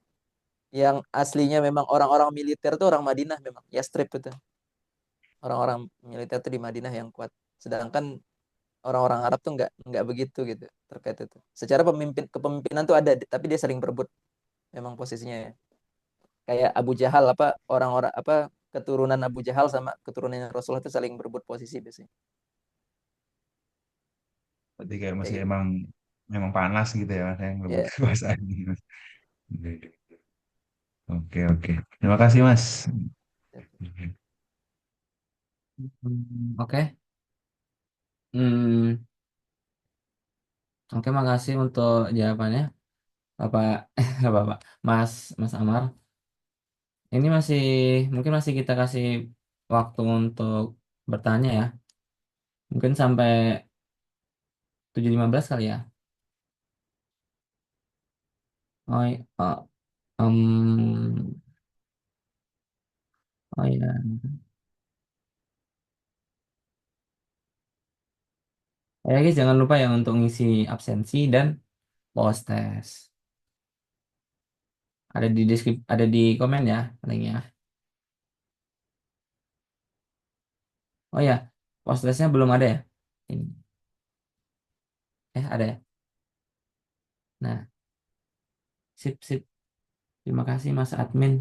Yang aslinya memang orang-orang militer tuh orang Madinah memang. Yastrib itu. Orang-orang militer tuh di Madinah yang kuat. Sedangkan orang-orang Arab tuh nggak begitu gitu terkait itu. Secara kepemimpinan tuh ada, tapi dia sering berebut memang posisinya ya. Kayak Abu Jahal apa orang-orang apa keturunan Abu Jahal sama keturunan Rasulullah itu saling berebut posisi biasanya. Berarti kayak Kayak masih gitu. emang panas gitu ya Mas yang ngebut Ya. kekuasaan ini Mas. Oke oke. Terima kasih Mas. Oke. Hmm, oke, makasih untuk jawabannya, Bapak, Bapak, Mas, Mas Amar. Ini masih, mungkin masih kita kasih waktu untuk bertanya ya. Mungkin sampai 7.15 kali ya. Oh, oh iya. Ya guys, jangan lupa ya untuk ngisi absensi dan post test. Ada di ada di komen ya linknya. Oh ya, post testnya belum ada ya. Ini. Ada ya. Nah, sip sip. Terima kasih Mas Admin.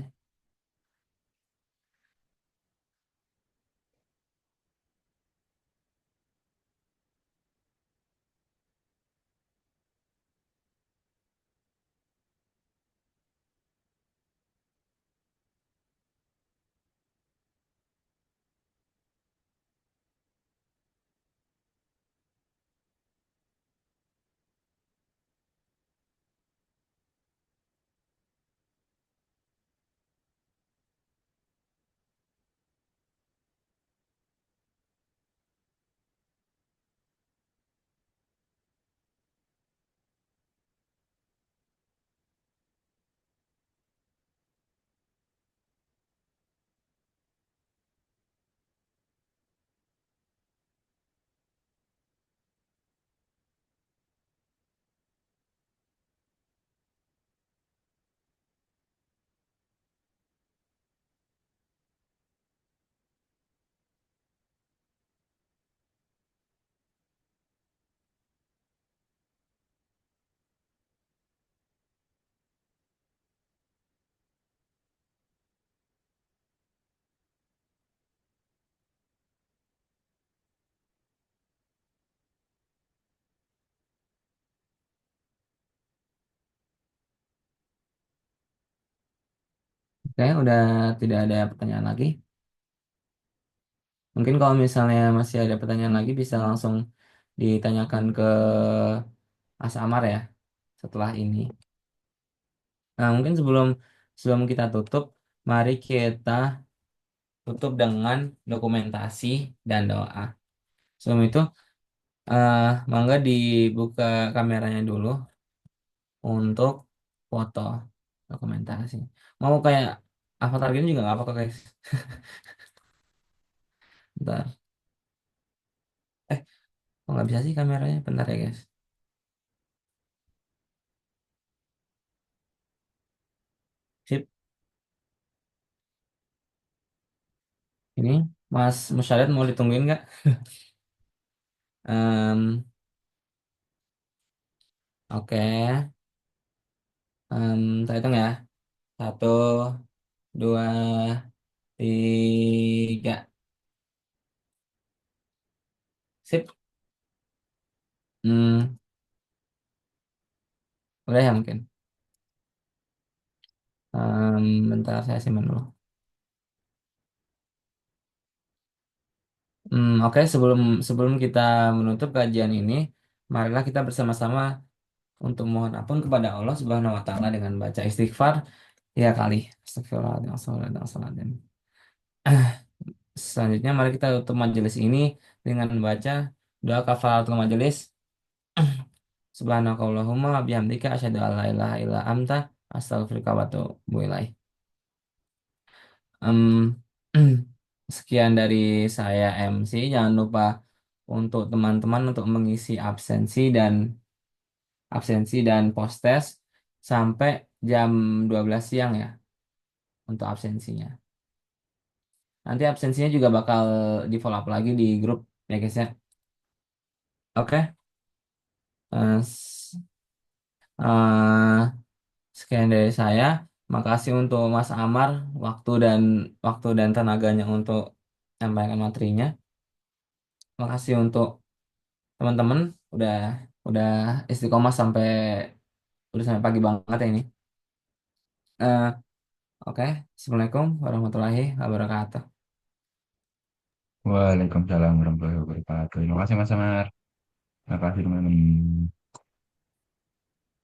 Oke, udah tidak ada pertanyaan lagi. Mungkin kalau misalnya masih ada pertanyaan lagi bisa langsung ditanyakan ke Mas Amar ya setelah ini. Nah, mungkin sebelum sebelum kita tutup, mari kita tutup dengan dokumentasi dan doa. Sebelum itu, mangga dibuka kameranya dulu untuk foto dokumentasi. Mau kayak avatar gini juga nggak apa-apa guys. Bentar. Eh, kok nggak bisa sih kameranya? Bentar ya guys. Sip. Ini Mas Musyarid mau ditungguin nggak? Oke. Saya hitung ya. Satu, dua, tiga. Sip. Hmm, udah ya mungkin. Bentar saya simpan dulu. Oke, sebelum sebelum kita menutup kajian ini, marilah kita bersama-sama untuk mohon ampun kepada Allah Subhanahu wa taala dengan baca istighfar ya kali. Astagfirullahaladzim, astagfirullahaladzim. Selanjutnya mari kita tutup majelis ini dengan membaca doa kafaratul majelis. Subhanakallahumma wa bihamdika asyhadu an la ilaha illa anta astaghfiruka wa atubu ilaik. Em, sekian dari saya MC. Jangan lupa untuk teman-teman untuk mengisi absensi dan post test sampai jam 12 siang ya untuk absensinya. Nanti absensinya juga bakal di follow up lagi di grup ya guys ya. Oke. Eh, Sekian dari saya. Makasih untuk Mas Amar waktu dan tenaganya untuk menyampaikan materinya. Makasih untuk teman-teman udah udah istiqomah udah sampai pagi banget ya ini. Eh, oke. Assalamualaikum warahmatullahi wabarakatuh. Waalaikumsalam warahmatullahi wabarakatuh. Terima kasih Mas Amar. Terima kasih teman-teman.